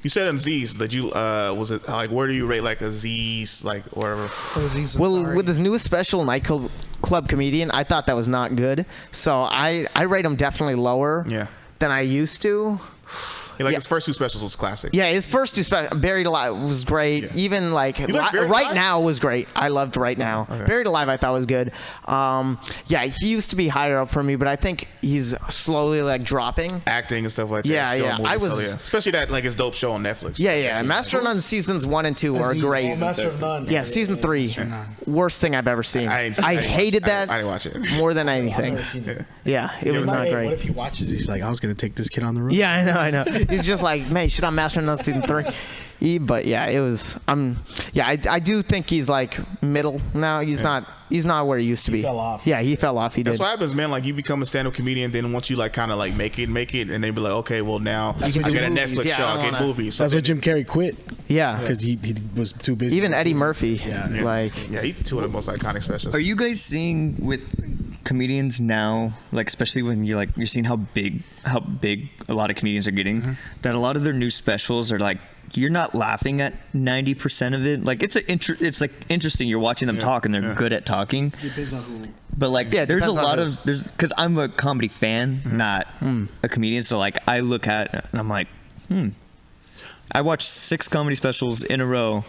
said in Z's that you was it like, where do you rate like a Z's, like whatever? With his newest special, Nightclub Comedian, I thought that was not good, so I rate him definitely lower than I used to. His first 2 specials was classic. Yeah, his first 2 specials, Buried Alive was great. Yeah. Even like Right Now was great. I loved Right Now. Okay. Buried Alive I thought was good. Yeah, he used to be higher up for me, but I think he's slowly like dropping. Acting and stuff like that. Yeah. Especially that like his dope show on Netflix. Yeah. Master of None seasons 1 and 2 are great. Master of None. Yeah, season 3, worst thing I've ever seen. I hated that. I didn't watch it more than anything. Yeah, it was not great. What if he watches? He's like, I was gonna take this kid on the road. Yeah, I know. He's just like, man, should I Master of None season 3? But yeah, it was. I do think he's like middle now. He's not where he used to be. He fell off. Yeah, he fell off. That's what happens, man. Like you become a stand-up comedian, then once you like kind of like make it, and then be like, okay, well now I get a Netflix show, I get movies. So that's why Jim Carrey quit. Yeah, because he was too busy. Even Eddie Murphy. He 2 of the most iconic specials. Are you guys seeing with comedians now, like especially when you're seeing how big a lot of comedians are getting, that a lot of their new specials are like, you're not laughing at 90% of it. Like it's like interesting. You're watching them talk and they're good at talking. Depends on who. But like, there's a lot of because I'm a comedy fan, not a comedian. So like, I look at it and I'm like, I watched 6 comedy specials in a row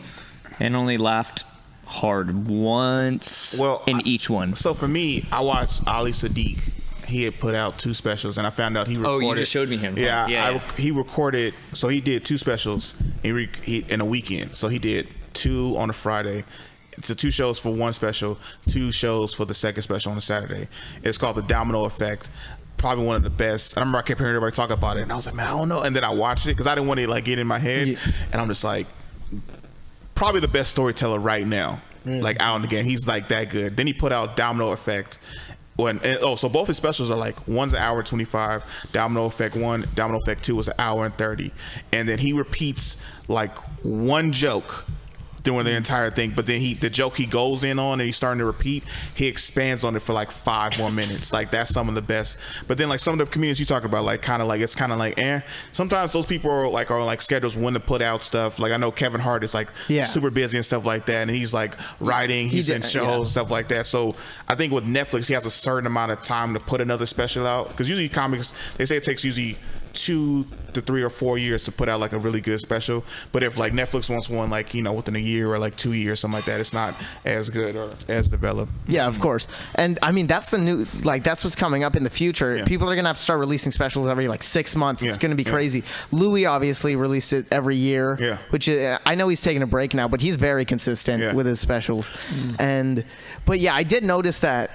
and only laughed hard once in each one. So for me, I watched Ali Sadiq. He had put out 2 specials, and I found out he recorded. Oh, you just showed me him. Yeah. He recorded. So he did 2 specials in a weekend. So he did 2 on a Friday. It's 2 shows for 1 special, 2 shows for the second special on a Saturday. It's called The Domino Effect. Probably one of the best. I remember I kept hearing everybody talk about it, and I was like, man, I don't know. And then I watched it because I didn't want to like get in my head, and I'm just like, probably the best storyteller right now, like out and again. He's like that good. Then he put out Domino Effect. So both his specials are like, one's an hour 25, Domino Effect 1, Domino Effect 2 is an hour and 30, and then he repeats like 1 joke during the entire thing, but then the joke he goes in on and he's starting to repeat, he expands on it for like 5 more minutes. Like that's some of the best. But then like some of the comedians you talk about, like kind of like, it's kind of like sometimes those people are like schedules when to put out stuff. Like I know Kevin Hart is like super busy and stuff like that, and he's like writing, he's in shows, stuff like that. So I think with Netflix, he has a certain amount of time to put another special out, because usually comics, they say it takes usually 2 to 3 or 4 years to put out like a really good special. But if like Netflix wants one like, within a year or like 2 years, something like that, it's not as good or as developed. Yeah, of course. And I mean, that's the new, like that's what's coming up in the future. People are gonna have to start releasing specials every like 6 months. It's gonna be crazy. Louis obviously released it every year, which I know he's taking a break now, but he's very consistent with his specials. But yeah, I did notice that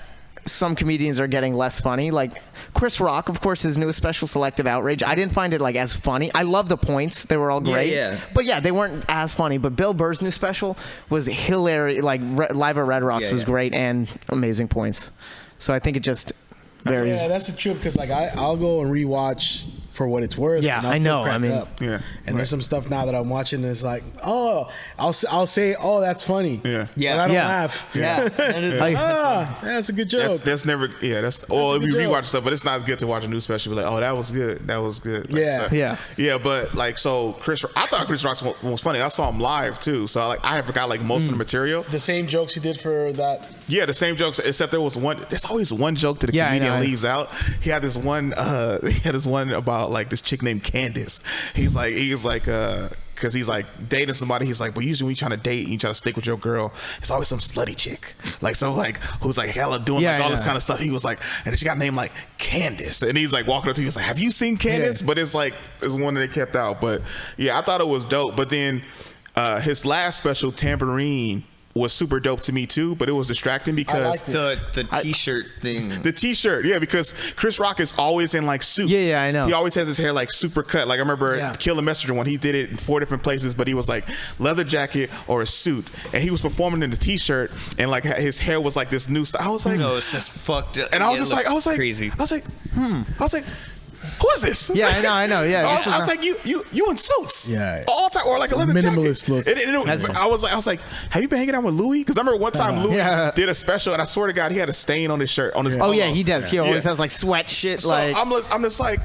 some comedians are getting less funny. Like Chris Rock, of course, his newest special, Selective Outrage, I didn't find it like as funny. I love the points, they were all great, but they weren't as funny. But Bill Burr's new special was hilarious. Like Live at Red Rocks was great and amazing points. So I think it just varies. Yeah, that's the truth, because like I'll go and rewatch for what it's worth. Yeah, and I'll I know. I mean, and there's some stuff now that I'm watching and it's like, oh, I'll say, oh, that's funny. Yeah, but I don't laugh. Yeah, that's a good joke. That's never. Yeah, that's. Or if you rewatch stuff, but it's not good to watch a new special. Be like, oh, that was good. That was good. Like, yeah. But like, so I thought Chris Rock was funny. I saw him live too, so I forgot like most of the material. The same jokes he did for that. Yeah, the same jokes, except there was one. There's always one joke that the comedian leaves out. He had this one. About like this chick named Candace. He's like because he's like dating somebody. He's like, but usually when you trying to date, you try to stick with your girl, it's always some slutty chick, like so like who's like hella doing like all this kind of stuff. He was like, and then she got named like Candace, and he's like walking up to me, he's like, have you seen Candace? But it's like it's one that they kept out. But yeah, I thought it was dope. But then his last special, Tambourine, was super dope to me too, but it was distracting because the t-shirt thing. The t-shirt, because Chris Rock is always in like suits. Yeah, I know. He always has his hair like super cut. Like I remember Kill the Messenger when he did it in 4 different places, but he was like leather jacket or a suit, and he was performing in the t-shirt, and like his hair was like this new style. I was like, no, it's just fucked up. And I was just like, crazy. I was like, who is this? Yeah, I know. Yeah, I was like, you in suits? Yeah, all time, or like a leather minimalist jacket. look. I was like, have you been hanging out with Louis? Because I remember one time Louis did a special, and I swear to God, he had a stain on his shirt on his. He does. He always has like sweat shit. So like I'm just like,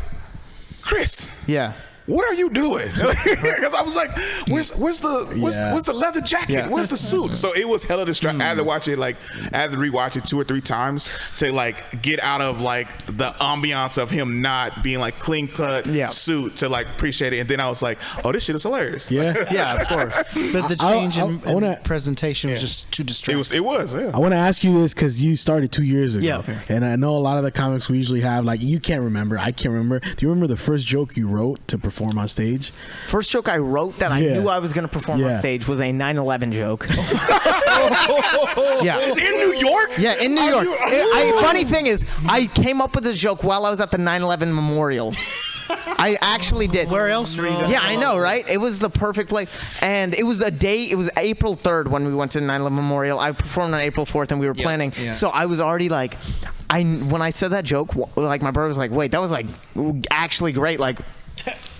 Chris. Yeah. what are you doing? Because I was like, where's the leather jacket? Yeah. Where's the suit? So it was hella distracting. I had to watch it I had to rewatch it 2 or 3 times to like get out of like the ambiance of him not being like clean cut suit to like appreciate it. And then I was like, oh, this shit is hilarious. Yeah, yeah, of course. But the change in presentation was just too distracting. It was. Yeah. I want to ask you this because you started 2 years ago. Yeah. And I know a lot of the comics we usually have, like, you can't remember. I can't remember. Do you remember the first joke you wrote to perform on stage? First joke I wrote that I knew I was going to perform on stage was a 9/11 joke. Yeah. In New York? Yeah, in New York. Funny thing is, I came up with this joke while I was at the 9/11 memorial. I actually did. Where else were you going? Yeah, I know, right? It was the perfect place. And it was it was April 3rd when we went to 9/11 memorial. I performed on April 4th and we were planning. Yeah. So I was already like, when I said that joke, like my brother was like, wait, that was like actually great. Like,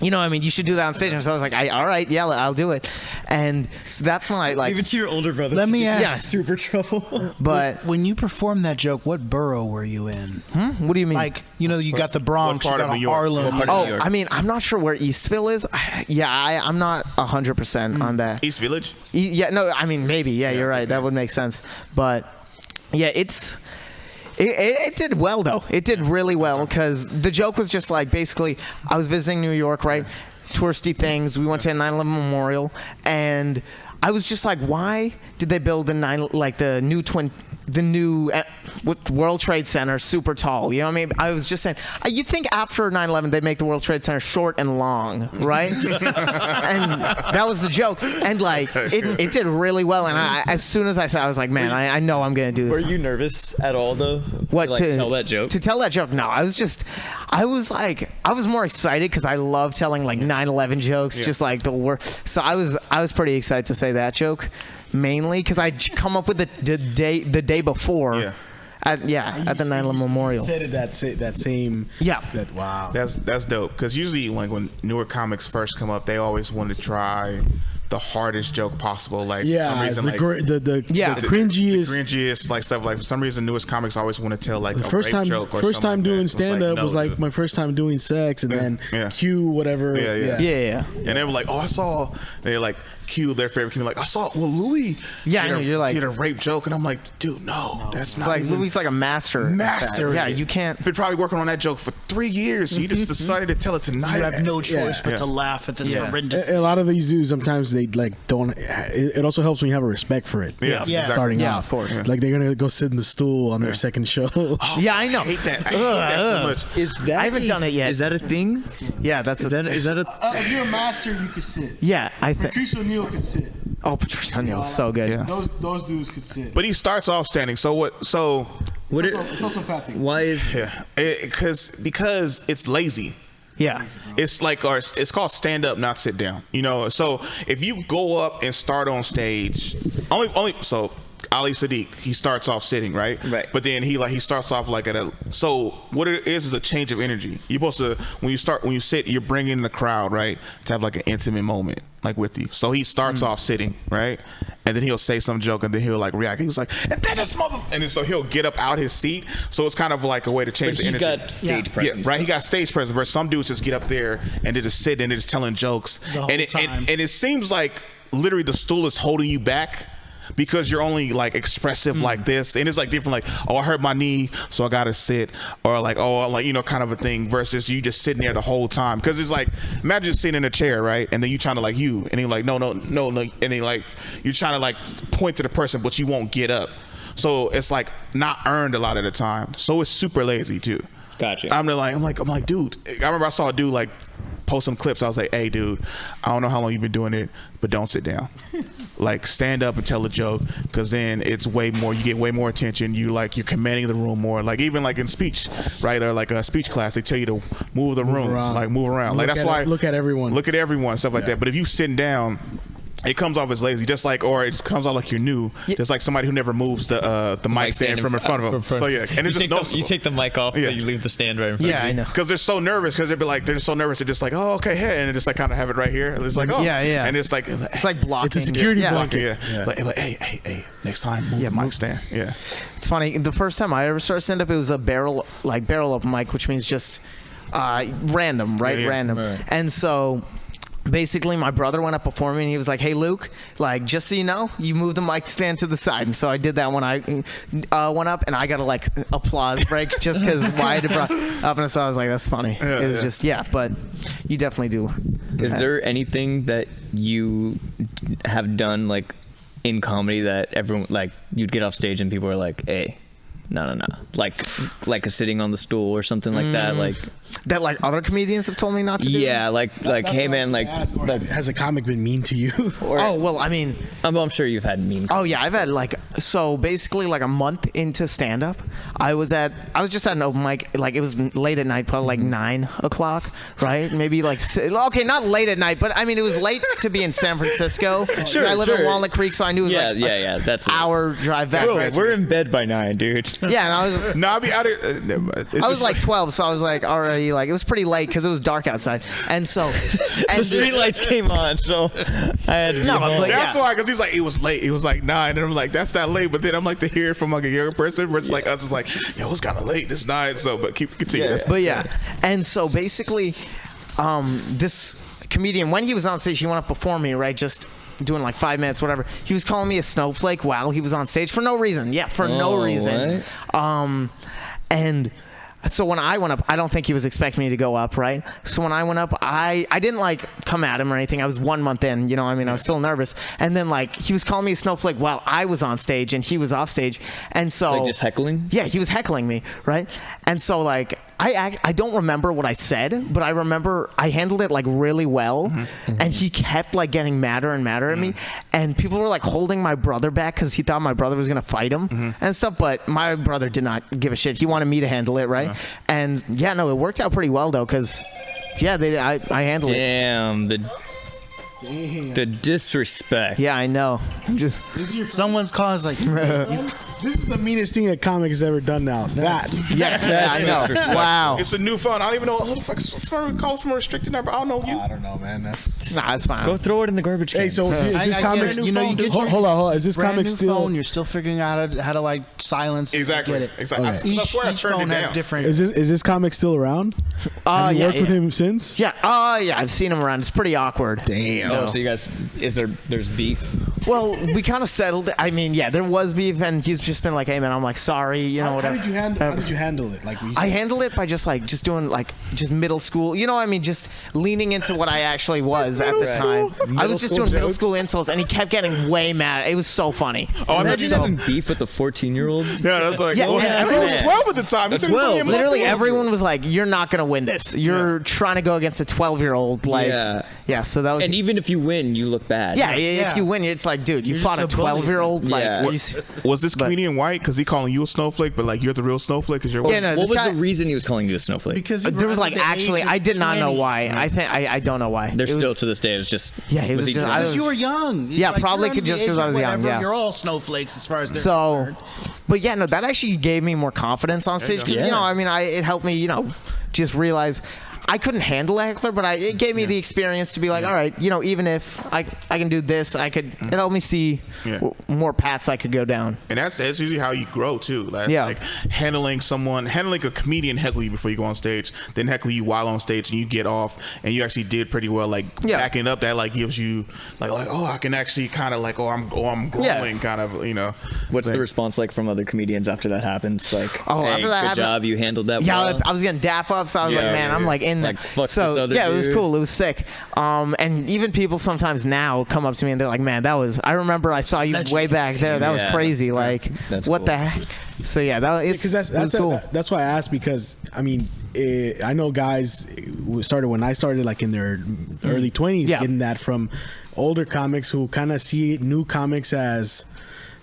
you know, I mean, you should do that on stage. And so I was like, all right, yeah, I'll do it. And so that's when I like. Even to your older brother. Let me ask. Yeah, super trouble. But when you performed that joke, what borough were you in? What do you mean? Like, you know, you got the Bronx, you got Harlem. Oh, I mean, I'm not sure where Eastville is. Yeah, I'm not 100% on that. East Village? Yeah, no, I mean, maybe. Yeah, you're right. That would make sense. But yeah, It did well, though. It did really well because the joke was just like basically I was visiting New York, right? Touristy things. We went to a 9/11 memorial, and I was just like, why did they build the new World Trade Center super tall? You know what I mean? I was just saying, you'd think after 9/11 they'd make the World Trade Center short and long, right? And that was the joke. And like, it did really well. And as soon as I said, I was like, man, I know I'm gonna do this. Were you nervous at all though? What to tell that joke? To tell that joke? No, I was more excited because I love telling like 9/11 jokes, just like the worst. So I was pretty excited to say that joke, mainly because I'd come up with the day before. Yeah. At the 9/11 memorial. Said it that same. Yeah. Wow. That's dope. Because usually, like when newer comics first come up, they always want to try the hardest joke possible. Like for some reason, the cringiest, like stuff. Like for some reason, newest comics always want to tell like the a first rape time joke or first time like doing that. stand up was like dude. my first time doing sex, and then cue whatever. Yeah. And they were like, oh, I saw. They like cue their favorite comedian. Like I saw. Well, Louis. Yeah, I know. You're like did a rape joke, and I'm like, dude, no, that's not. Like Louis like a master. Yeah, you can't. Been probably working on that joke for 3 years. So you just decided to tell it tonight. You have no choice but to laugh at this horrendous. A lot of these dudes sometimes they like don't. It also helps when you have a respect for it. Yeah. Starting Yeah, off, of course. Like they're gonna go sit in the stool on their second show. Yeah, I know. I hate that so much. Is that? I haven't done it yet. Is that a thing? Yeah, that's Is that a? If you're a master, you could sit. Yeah, I think. Patrice O'Neal could sit. Oh, Patrice O'Neal is so good. Yeah. Those dudes could sit. But he starts off standing. So what? So It's also a fat thing. Why is? because it's lazy. Yeah. It's like it's called stand up, not sit down. You know. So if you go up and start on stage, only so. Ali Sadiq, he starts off sitting, right? Right. But then he starts off like so what it is a change of energy. You're supposed to when you sit, you're bringing the crowd, right, to have like an intimate moment like with you. So he starts off sitting, right, and then he'll say some joke and then he'll like react. He was like, and that is mother, and then so he'll get up out his seat. So it's kind of like a way to change the energy. He's got stage presence. Yeah, right. He got stage presence. Versus some dudes just get up there and they just sit and they're just telling jokes, the whole time. And it seems like literally the stool is holding you back. Because you're only like expressive like this, and it's like different. Like, oh, I hurt my knee, so I gotta sit, or like, oh, like kind of a thing. Versus you just sitting there the whole time. Because it's like, imagine sitting in a chair, right, and then you trying to like and you're like, no, and then like you're trying to like point to the person, but you won't get up. So it's like not earned a lot of the time. So it's super lazy too. Gotcha. I'm like, dude. I remember I saw a dude like post some clips. I was like, hey, dude, I don't know how long you've been doing it, but don't sit down. Like stand up and tell a joke, because then it's way more. You get way more attention. You're commanding the room more. Like even like in speech, right, or like a speech class, they tell you to move the room, like move around. Like that's why look at everyone, stuff like that. But if you sitting down, it comes off as lazy, just like, or it comes off like you're new, just like somebody who never moves the mic stand from in front of them. So yeah, and it's just noticeable. You take the mic off, and you leave the stand right in front of you. Yeah, I know. Because they're so nervous, they're just like, oh, okay, hey, and they just like kind of have it right here. It's like, oh, yeah, and it's like blocking. It's a security blanket. Yeah. Like, hey, next time move the mic stand. Yeah. It's funny. The first time I ever started stand up, it was a barrel up mic, which means just random, right? Random. Right. And so basically my brother went up before me and he was like, hey Luke, like, just so you know, you move the mic stand to the side. And so I did that when I went up, and I got a like applause break just because Wyatt brought up, and so I was like, that's funny. It was just but you definitely do. Is there anything that you have done like in comedy that everyone, like, you'd get off stage and people are like, hey, no, like a sitting on the stool or something like that, like that, like other comedians have told me not to do? Yeah, like hey man, like has a comic been mean to you? Oh well, I mean, I'm sure you've had mean. Oh yeah, I've had so basically like a month into stand up, I was just at an open mic, like it was late at night, probably like 9 o'clock, right? Maybe like, okay, not late at night, but I mean it was late to be in San Francisco. Sure, I live in Walnut Creek, so I knew it was that's hour drive back. Bro, we're in bed by 9, dude. Yeah, and I was I'll be out of. I was like 12, so I was like already like, it was pretty late because it was dark outside, and so the street lights came on, so I had to be home. That's why, because he's like, it was late. It was like 9, and I'm like, that's not late. But then I'm like, to hear it from like a younger person, where it's like us, is like, yo, it was kind of late. It's 9. So, but continue. Yeah. But and so basically, this comedian, when he was on stage, he went up before me, right, just doing like 5 minutes, whatever. He was calling me a snowflake while he was on stage for no reason. Yeah, for no reason. What? And so when I went up, I don't think he was expecting me to go up, right? So when I went up, I didn't like come at him or anything. I was 1 month in, you know, I mean, I was still nervous. And then like he was calling me a snowflake while I was on stage and he was off stage. And so like just heckling? Yeah, he was heckling me, right? And so like I don't remember what I said, but I remember I handled it like really well, and he kept like getting madder and madder at me, and people were like holding my brother back because he thought my brother was gonna fight him and stuff, but my brother did not give a shit. He wanted me to handle it, right? And it worked out pretty well though, because I handled it. Damn, the disrespect. Yeah, I know. I'm just someone's cause like. This is the meanest thing a comic has ever done now. That. Yeah, I know. Wow. It's a new phone. I don't even know who the fuck somebody calls from a restricted number. I don't know you. I don't know, man. That's fine. Go throw it in the garbage can. Hey, so is this comic? You know, you get your hold on. Is this brand comic new still? phone, you're still figuring out how to like silence. Exactly. Get it. Exactly. Okay. Each phone has different. Is this comic still around? Have you worked with him since? Yeah. I've seen him around. It's pretty awkward. Damn. Oh, so you guys, there's beef? Well, we kind of settled it. I mean, there was beef, and he's just been like, hey man, I'm like sorry, you know, whatever. How did you handle it? Like I handled it by just doing like just middle school, you know what I mean, just leaning into what I actually was at the time. I was just doing middle school insults, and he kept getting way mad. It was so funny. Oh, I imagine having beef with the 14-year-old. Yeah, that's like, everyone was 12 at the time. That's 12. Literally, everyone was like, "You're not gonna win this. You're trying to go against a 12-year-old." Like, yeah. So that was. And even if you win, you look bad. Yeah. If you win, it's like, dude, you fought a 12-year-old. Like, was this comedian white? Because he calling you a snowflake, but like you're the real snowflake because you're white. No, what was the reason he was calling you a snowflake? Because there was like actually, I did not know why. I don't know why. There's still to this day. It was just it was just because you were young. Yeah, probably just because I was young. Yeah, you're all snowflakes as far as they're concerned. But that actually gave me more confidence on stage because you know, I mean, it helped me, you know, just realize I couldn't handle a heckler, but it gave me the experience to be like, all right, you know, even if I can do this, it helped me see more paths I could go down. And that's usually how you grow too. Like handling a comedian heckle you before you go on stage, then heckle you while on stage, and you get off, and you actually did pretty well. Like backing up, that like gives you like oh, I can actually kind of like I'm growing kind of, you know. What's the response like from other comedians after that happens? Like, hey, after that good job, you handled that well. I was getting dap ups. I was like, man, I'm like in. Like, fuck so this other it was dude. cool. It was sick. And even people sometimes now come up to me and they're like, man, I remember I saw you way back there. That was crazy. Like, that's what cool. the heck? So that's cool. That's why I asked, because I mean, I know guys started when I started, like in their early 20s, getting that from older comics who kind of see new comics as,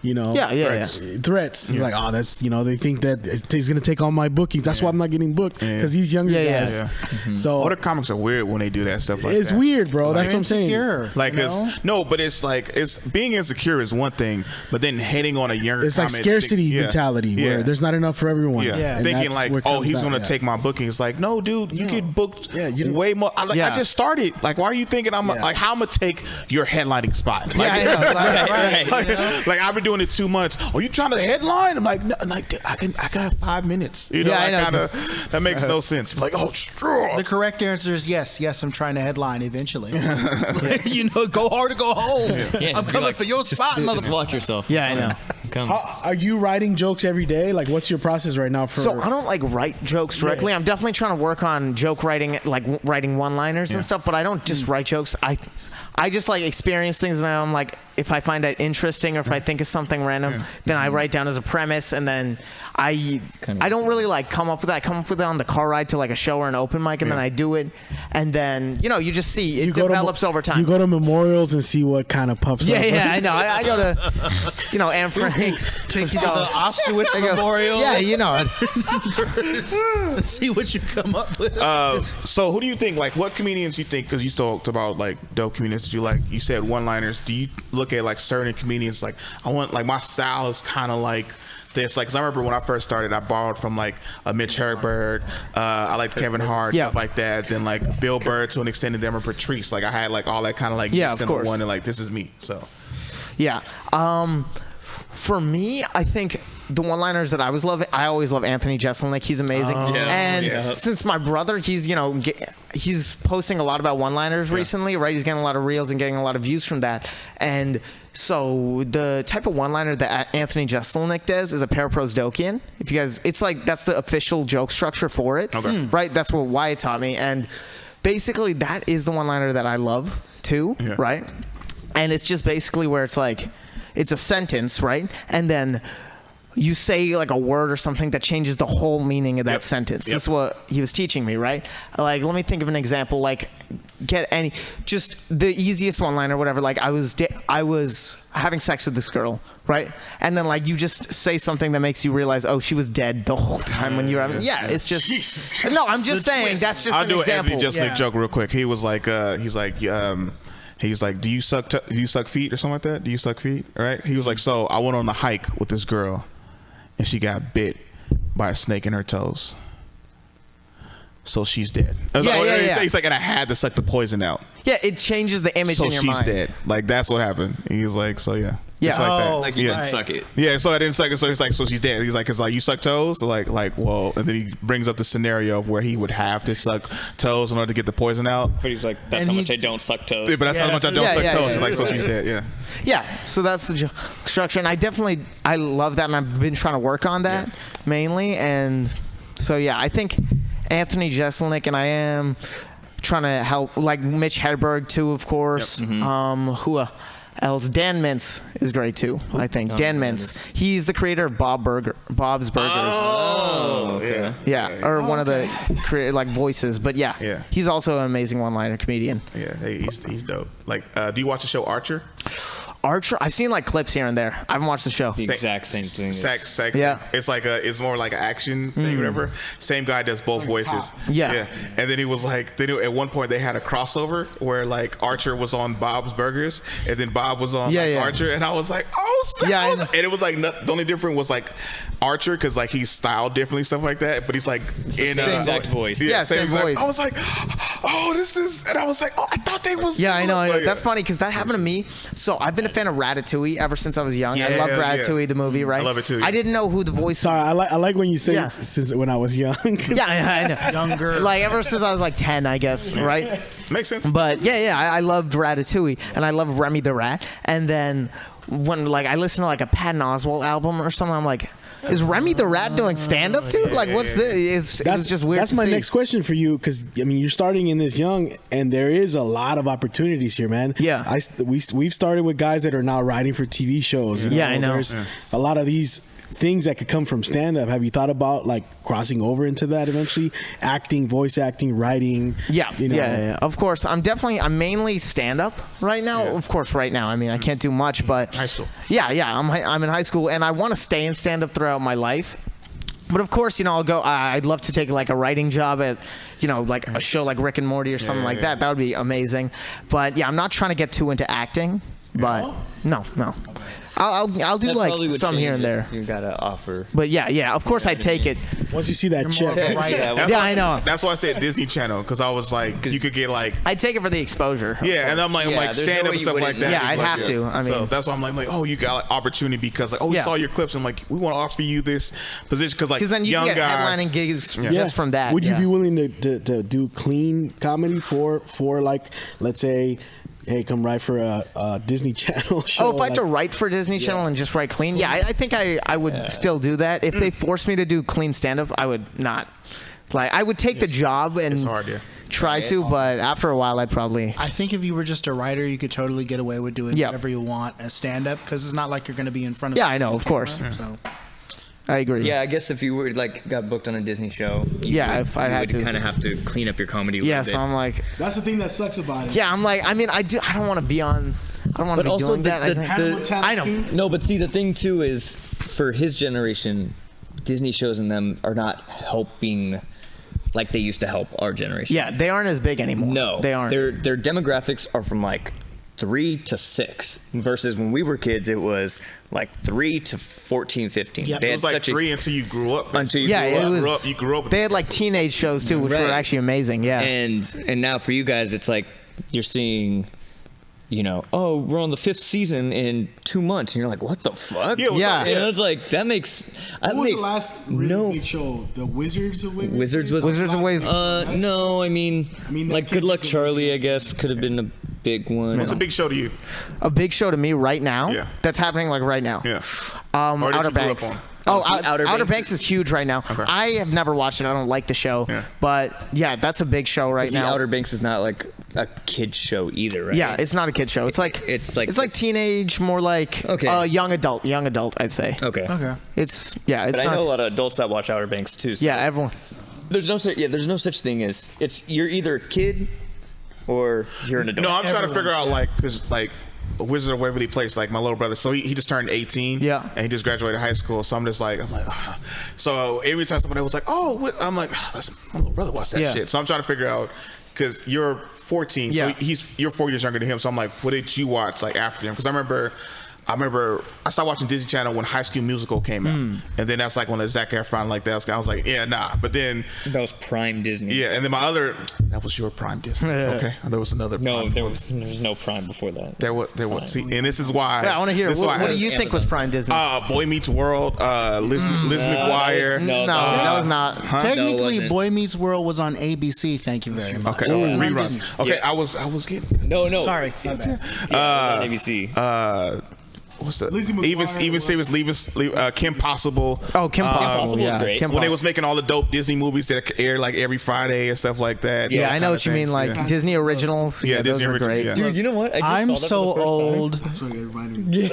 you know, threats. He's like, oh, that's, you know, they think that he's gonna take all my bookings. That's why I'm not getting booked, because these younger guys. So older comics are weird when they do that stuff like it's that. weird, bro. Like, that's what I'm saying. Like, but it's like, it's being insecure is one thing, but then hating on a younger it's like scarcity mentality where there's not enough for everyone. And thinking like, oh, he's gonna take my booking. It's like, no, dude, you get booked way more. I just started. Like, why are you thinking I'm like, how I'm gonna take your headlining spot? Like, like I've been doing it 2 months. Are you trying to headline? I'm like, no, I got 5 minutes. You know, I know. That makes no sense. I'm like, oh, sure. The correct answer is yes. Yes, I'm trying to headline eventually. You know, go hard or go home. I'm coming for your spot, motherfucker. Just watch yourself. Yeah, I know. Come. Are you writing jokes every day? Like, what's your process right now for? So I don't like write jokes directly. I'm definitely trying to work on joke writing, like writing one-liners and stuff. But I don't just write jokes. I just like experience things, and I'm like, if I find it interesting or if I think of something random, then I write down as a premise, and then I don't really like come up with that. I come up with it on the car ride to like a show or an open mic, and then I do it, and then you just see it develops over time. You go to memorials and see what kind of pops up. Yeah, I know. I go to Anne Frank's. Take you to the Auschwitz Memorial. Yeah, you know. Let's see what you come up with. So who do you think, like, what comedians you think, because you talked about like dope comedians, you said one-liners, do you look at like certain comedians, like, I want, like, my style is kind of like this, like, 'cause I remember when I first started, I borrowed from like a Mitch Hedberg, I liked Kevin Hart, stuff like that, then like Bill Burr to an extent, and then Patrice, like I had like all that kind of like mixed into one, and like this is me. So for me, I think the one-liners that I always love Anthony Jeselnik. He's amazing. Since my brother, he's posting a lot about one-liners recently, right? He's getting a lot of reels and getting a lot of views from that. And so the type of one-liner that Anthony Jeselnik does is a paraprosdokian. If you guys, it's like that's the official joke structure for it, right? That's what Wyatt taught me, and basically that is the one-liner that I love too, right? And it's just basically where it's like, it's a sentence, right? And then you say like a word or something that changes the whole meaning of that sentence. That's what he was teaching me, right? Like, let me think of an example. Like, just the easiest one-liner, whatever. Like, I was having sex with this girl, right? And then like you just say something that makes you realize, oh, she was dead the whole time when you were having. Yeah, it's just. Jesus. No, I'm just saying that's just I'll an do example. Anthony Jeselnik joke real quick. He was like, he's like, do you suck feet or something like that? Do you suck feet? Right? He was like, so I went on a hike with this girl, and she got bit by a snake in her toes. So she's dead. He's like, and I had to suck the poison out. Yeah, it changes the image in your mind. So she's dead. Like, that's what happened. He's like, so yeah. Yeah. Just like that. Like you didn't suck it. Yeah, so I didn't suck it. So he's like, so she's dead. He's like, it's like, you suck toes? So like, whoa. And then he brings up the scenario of where he would have to suck toes in order to get the poison out. But he's like, that's how much I don't suck toes. Yeah, but that's how much I don't suck toes. It's like, so she's dead, Yeah, so that's the structure. And I love that, and I've been trying to work on that mainly. And so, yeah, I think Anthony Jeselnik, and I am trying to help, like Mitch Hedberg too, of course. Who else? Dan Mintz is great too, I think. Dan Mintz. He's the creator of Bob's Burgers. Oh, okay. Yeah, or one of the like voices. But yeah, he's also an amazing one-liner comedian. Yeah, he's dope. Like, do you watch the show Archer? Archer, I've seen like clips here and there. I haven't watched the show. The exact same thing. Sex. Yeah. It's like it's more like an action thing, whatever. Same guy does both voices. Yeah. And then he was like, at one point they had a crossover where like Archer was on Bob's Burgers, and then Bob was on Archer, and I was like, oh, snap. And it was like the only difference was like Archer, because like he's styled differently, stuff like that, but he's like in same exact voice. Yeah, same voice. I was like, oh, this is, and I was like, oh, I thought they was. Yeah, I know. That's funny because that happened to me. So I've been a fan of Ratatouille ever since I was young. I love Ratatouille, the movie, right? I love it too. I didn't know who the voice. Sorry, I like when you say since when I was young. I know. Younger. Like ever since I was like 10, I guess, right? Makes sense. But I loved Ratatouille, and I love Remy the Rat. And then when like I listened to like a Patton Oswalt album or something, I'm like, is Remy the Rat doing stand-up too? Like, what's this? It's just weird. That's my next question for you, because I mean, you're starting in this young, and there is a lot of opportunities here, man. Yeah, we've started with guys that are now writing for TV shows. You know? I know. There's a lot of these things that could come from stand-up. Have you thought about like crossing over into that eventually? Acting, voice acting, writing. Yeah. Of course, I'm mainly stand-up right now. Of course, right now. I mean, I can't do much, but high school. Yeah. I'm in high school, and I want to stay in stand-up throughout my life. But of course, I'd love to take like a writing job at, like a show like Rick and Morty or something like that. That would be amazing. But yeah, I'm not trying to get too into acting. But no. I'll do like some here and there. You gotta offer. But yeah, of course I take it. Once you see that check, yeah, I know. That's why I said Disney Channel, because I was like, you could get like. I take it for the exposure. Yeah, and I'm like stand up and stuff like that. Yeah, I'd have to. I mean, so that's why I'm like, oh, you got like, opportunity because like, oh, we saw your clips. I'm like, we want to offer you this position because like then you young can get guy headlining gigs just from that. Would you be willing to do clean comedy for like, let's say, hey, come write for a Disney Channel show? Oh, if I had to write for Disney Channel and just write clean, I think I would still do that. If they forced me to do clean stand-up, I would not. Like, I would take the job and try to, but after a while, I'd probably. I think if you were just a writer, you could totally get away with doing whatever you want as stand-up, because it's not like you're going to be in front of. Yeah, I know, of course. So. I agree. Yeah, I guess if you were like got booked on a Disney show, if I had to, kind of have to clean up your comedy. Yeah, so I'm like, that's the thing that sucks about it. Yeah, I'm like, I mean, I don't want to be on. I don't want to be doing that. I know. No, but see, the thing too is, for his generation, Disney shows and them are not helping like they used to help our generation. Yeah, they aren't as big anymore. No, they aren't. Their demographics are from like 3 to 6 versus when we were kids, it was like 3 to 14, 15. Yeah, it was like 3 until you grew up. Until you grew up. They had like teenage shows too, which were actually amazing. Yeah, and now for you guys, it's like you're seeing. You know, oh, we're on the 5th season in 2 months, and you're like, what the fuck? Yeah. And it's like that makes. What was the last really big show? The Wizards of Waverly? Wizards of Waverly. No, I mean like Good Luck Charlie, I guess, could have been a big one. What's a big show to you? A big show to me right now? Yeah. That's happening like right now. Yeah. Outer Banks. Oh, Outer Banks is huge right now. Okay. I have never watched it. I don't like the show. Yeah. But yeah, that's a big show right now. Outer Banks is not like a kid show either, right? Yeah, it's not a kid show. It's like teenage, more like young adult, I'd say. Okay. It's but I know a lot of adults that watch Outer Banks too. So yeah, everyone. There's no such thing as you're either a kid or you're an adult. No, I'm trying to figure out like because like. Wizard of Waverly Place, like my little brother. So he just turned 18. Yeah. And he just graduated high school. So I'm like, so every time somebody was like, oh, what? I'm like, that's my little brother watched that shit. So I'm trying to figure out, because you're 14, so you're 4 years younger than him. So I'm like, what did you watch like after him? Because I remember I started watching Disney Channel when High School Musical came out, and then that's like when the Zac Efron like that. I was like, yeah, nah. But then that was Prime Disney. Yeah, and then that was your Prime Disney. Okay, there was another. No, there was no Prime before that. There was. See, and this is why. Yeah, I want to hear. What do you think was Prime Disney? Boy Meets World. Liz McGuire. No, that was not. Technically, Boy Meets World was on ABC. Thank you very much. Okay, reruns. Okay, yeah. I was getting. No. Sorry. Yeah, it was on ABC. What's that? Even Stevens, Kim Possible. Oh, Kim Possible was great. When they was making all the dope Disney movies that air like every Friday and stuff like that. Yeah, I know what you mean, like Disney originals. Yeah, Disney originals. Great. Yeah. Dude, you know what? I'm so old. That's what reminded me.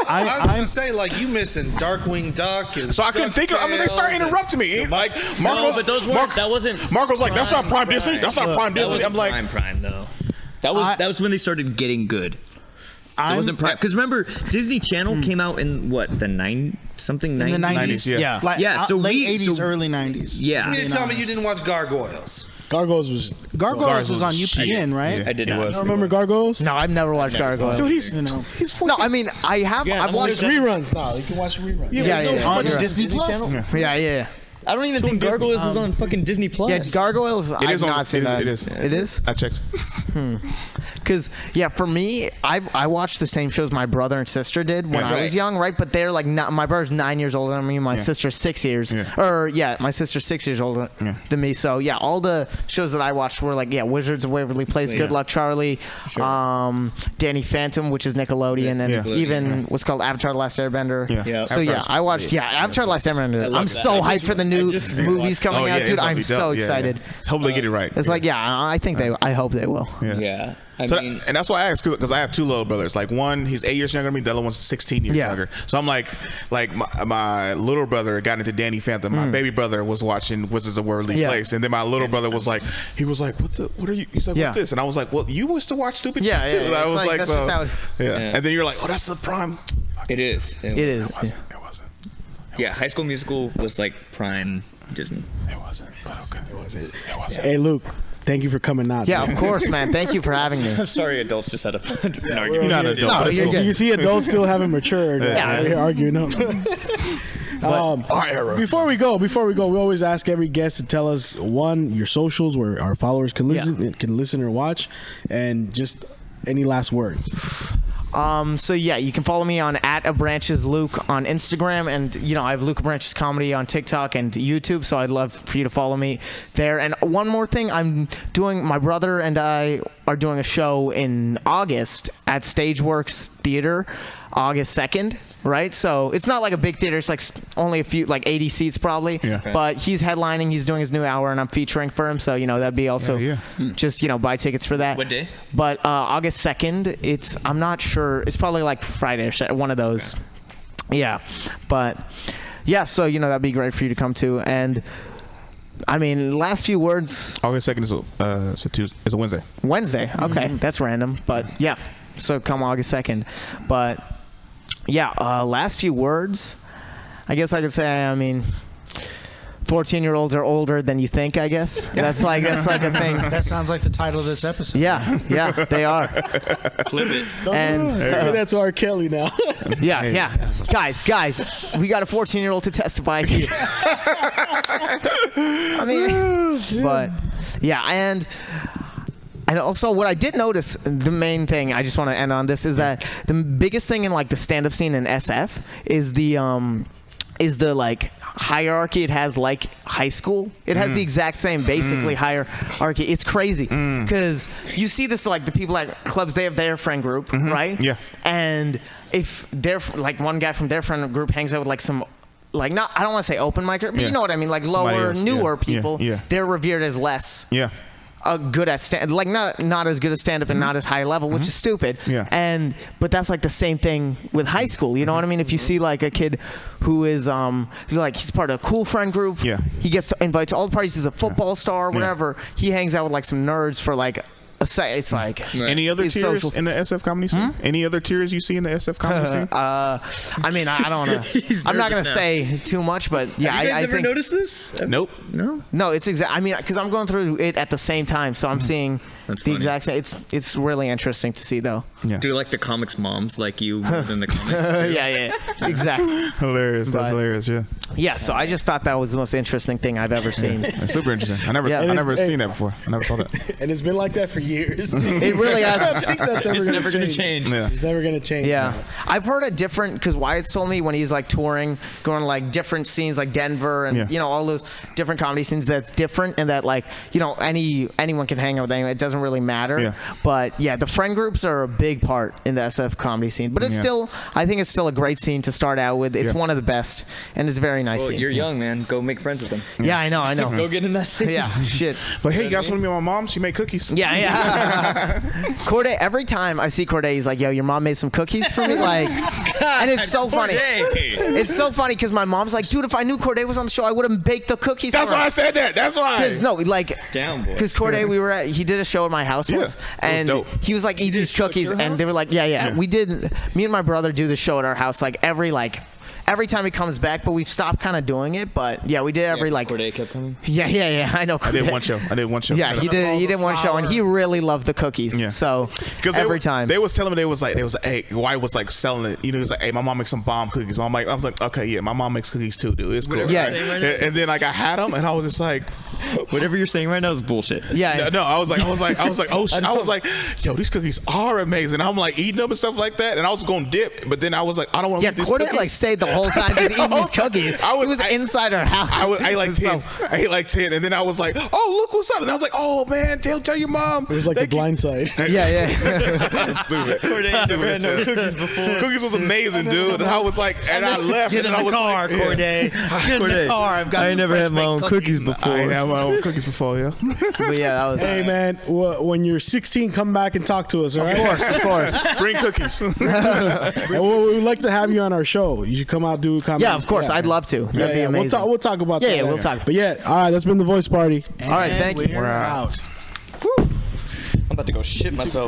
I was gonna say like you missing Darkwing Duck. And so I couldn't think of. I mean, they started interrupting me. Like Marcos, but those weren't. That wasn't. Marcos like that's not Prime Disney. That's not Prime Disney. I'm like Prime though. That was when they started getting good. It wasn't Prime because remember Disney Channel came out in what the 90s. In the 90s, yeah. Like, so late 80s, early 90s. Yeah. You didn't tell me you didn't watch Gargoyles. Gargoyles was on UPN, right? I did not. You don't remember Gargoyles? No, I've never watched Gargoyles. Dude, he's 14. No, I mean I have. Yeah, I've watched reruns now. You can watch reruns. Yeah. On Disney Plus. Yeah. I don't even think Gargoyles is on fucking Disney Plus. Yeah, Gargoyles. I've not seen that. It is. It is. I checked. Because for me, I watched the same shows my brother and sister did when I was young, right? But they're like my brother's 9 years older than me. My sister's 6 years. My sister's 6 years older than me. So yeah, all the shows that I watched were like Wizards of Waverly Place, Good Luck Charlie, Danny Phantom, which is Nickelodeon, and even what's called Avatar: The Last Airbender. Yeah. So I watched Avatar: The Last Airbender. I'm so hyped for the new movies coming out, dude. I'm so excited. Hopefully they get it right. It's like I think I hope they will. Yeah. And that's why I asked, because I have two little brothers. Like one, he's 8 years younger than me. The other one's 16 years younger. So I'm like my little brother got into Danny Phantom. My baby brother was watching Wizards of Waverly Place, and then my little brother was like, what are you? He's like, what's this? And I was like, well, you used to watch stupid shit too. And I was like, so and then you're like, oh, that's the Prime. It is. It wasn't. Yeah, High School Musical was like Prime Disney. It wasn't. But okay. It wasn't. Hey, Luke. Thank you for coming out. Yeah, of course, man. Thank you for having me. I'm sorry, adults just had an argument. You're not an adult. No, you're good. You see, adults still haven't matured. Yeah, we're arguing. No. Before we go, we always ask every guest to tell us your socials where our followers can listen or watch, and just any last words. So yeah, you can follow me on @Abranches Luke on Instagram, and I have Luke Abranches Comedy on TikTok and YouTube. So I'd love for you to follow me there. And one more thing, my brother and I are doing a show in August at Stageworks Theater, August 2nd. Right, so it's not like a big theater. It's like only a few, like 80 seats probably. Yeah. Okay. But he's headlining. He's doing his new hour, and I'm featuring for him. So that'd be also just buy tickets for that. What day? But August 2nd. I'm not sure. It's probably like Friday or one of those. Okay. Yeah, but yeah. So that'd be great for you to come to. And I mean, last few words. August 2nd is a Wednesday. Wednesday. Okay, that's random, but yeah. So come August 2nd, but. Yeah, last few words. I guess I could say, 14-year-olds are older than you think, I guess. That's like a thing. That sounds like the title of this episode. Yeah, they are. Clip it. And that's R. Kelly now. Yeah. Guys, we got a 14-year-old to testify here. But yeah, and also, what I did notice, the main thing I just want to end on this is that the biggest thing in like the stand-up scene in SF is the like hierarchy it has like high school. It has the exact same basically hierarchy. It's crazy because you see this like the people at clubs, they have their friend group, right? Yeah. And if they're like one guy from their friend group hangs out with like some. Like I don't want to say open mic, but you know what I mean, like lower, newer people. Yeah. They're revered as less. Yeah. Good at not as good as stand up and not as high level, which is stupid. Yeah. But that's like the same thing with high school. You know what I mean? If you see like a kid who is he's part of a cool friend group. Yeah. He gets invited to all the parties. He's a football star, whatever. Yeah. He hangs out with like some nerds for like. It's like any other tiers in the SF comedy scene? Any other tiers you see in the SF comedy scene? I don't know. I'm not gonna say too much, but yeah. Have you guys I ever think, noticed this? Nope. No, it's exact. Because I'm going through it at the same time, so I'm seeing the exact same. It's really interesting to see though. Yeah. Do like the comics moms like you more than the comics? Yeah, exactly. Hilarious. That's hilarious. Yeah. Yeah. So I just thought that was the most interesting thing I've ever seen. That's super interesting. I never seen that before. I never saw that. And it's been like that for years. It really has. I don't think that's ever never going to change. Yeah. It's never going to change. Yeah. I've heard a different, because Wyatt's told me when he's like touring, going to like different scenes like Denver and all those different comedy scenes, that's different and that like anyone can hang out with anyone. It doesn't really matter. Yeah. But yeah, the friend groups are a big part in the SF comedy scene. But it's still, I think it's still a great scene to start out with. It's one of the best and it's a very nice scene. You're young, man. Go make friends with them. Yeah, I know. Go get in that scene. Yeah, shit. But hey, you guys want to meet my mom? She made cookies. Yeah. Corday, every time I see Corday, he's like, yo, your mom made some cookies for me? Like, and it's so funny. It's so funny because my mom's like, dude, if I knew Corday was on the show, I would have baked the cookies. That's why I said that. That's why. No, like, down, boy. Because Corday, he did a show at my house once, and he was like eating these cookies, and they were like, yeah. We did. Me and my brother do the show at our house like every time he comes back, but we've stopped kind of doing it. But yeah, we did every like. Corday kept coming. Yeah. I know. I did one show. Yeah, he did one show, and he really loved the cookies. Yeah. So every time they was telling me they was like, hey, White was like selling it. He was like, hey, my mom makes some bomb cookies. I was like, okay, yeah, my mom makes cookies too, dude. It's cool. Yeah. And then like I had them, and I was just like, whatever you're saying right now is bullshit. Yeah. No, I was like, oh shit. I was like, yo, these cookies are amazing. I'm like eating them and stuff like that, and I was gonna dip, but then I was like, I don't want to eat these cookies. Corday like stayed the whole time just eating these cookies. He was inside our house. I ate like 10, and then I was like, oh, look what's up. And I was like, oh man, tell your mom. It was like the Blind Side. Yeah. Stupid. Cookies before. Cookies was amazing, dude. And I was like, and I left. Get in the car, Corday. Get in the car. I ain't never had my own cookies before. I ain't had my own cookies before, yeah. But yeah, that was. Hey man, when you're 16, come back and talk to us. All right? Of course. Bring cookies. And we would like to have you on our show. You should come out do comedy. Yeah, of course. I'd love to. That'd be amazing. We'll talk about that. Yeah, we'll talk. But yeah, all right. That's been the Voice Party. All right, thank you. We're out. I'm about to go shit myself.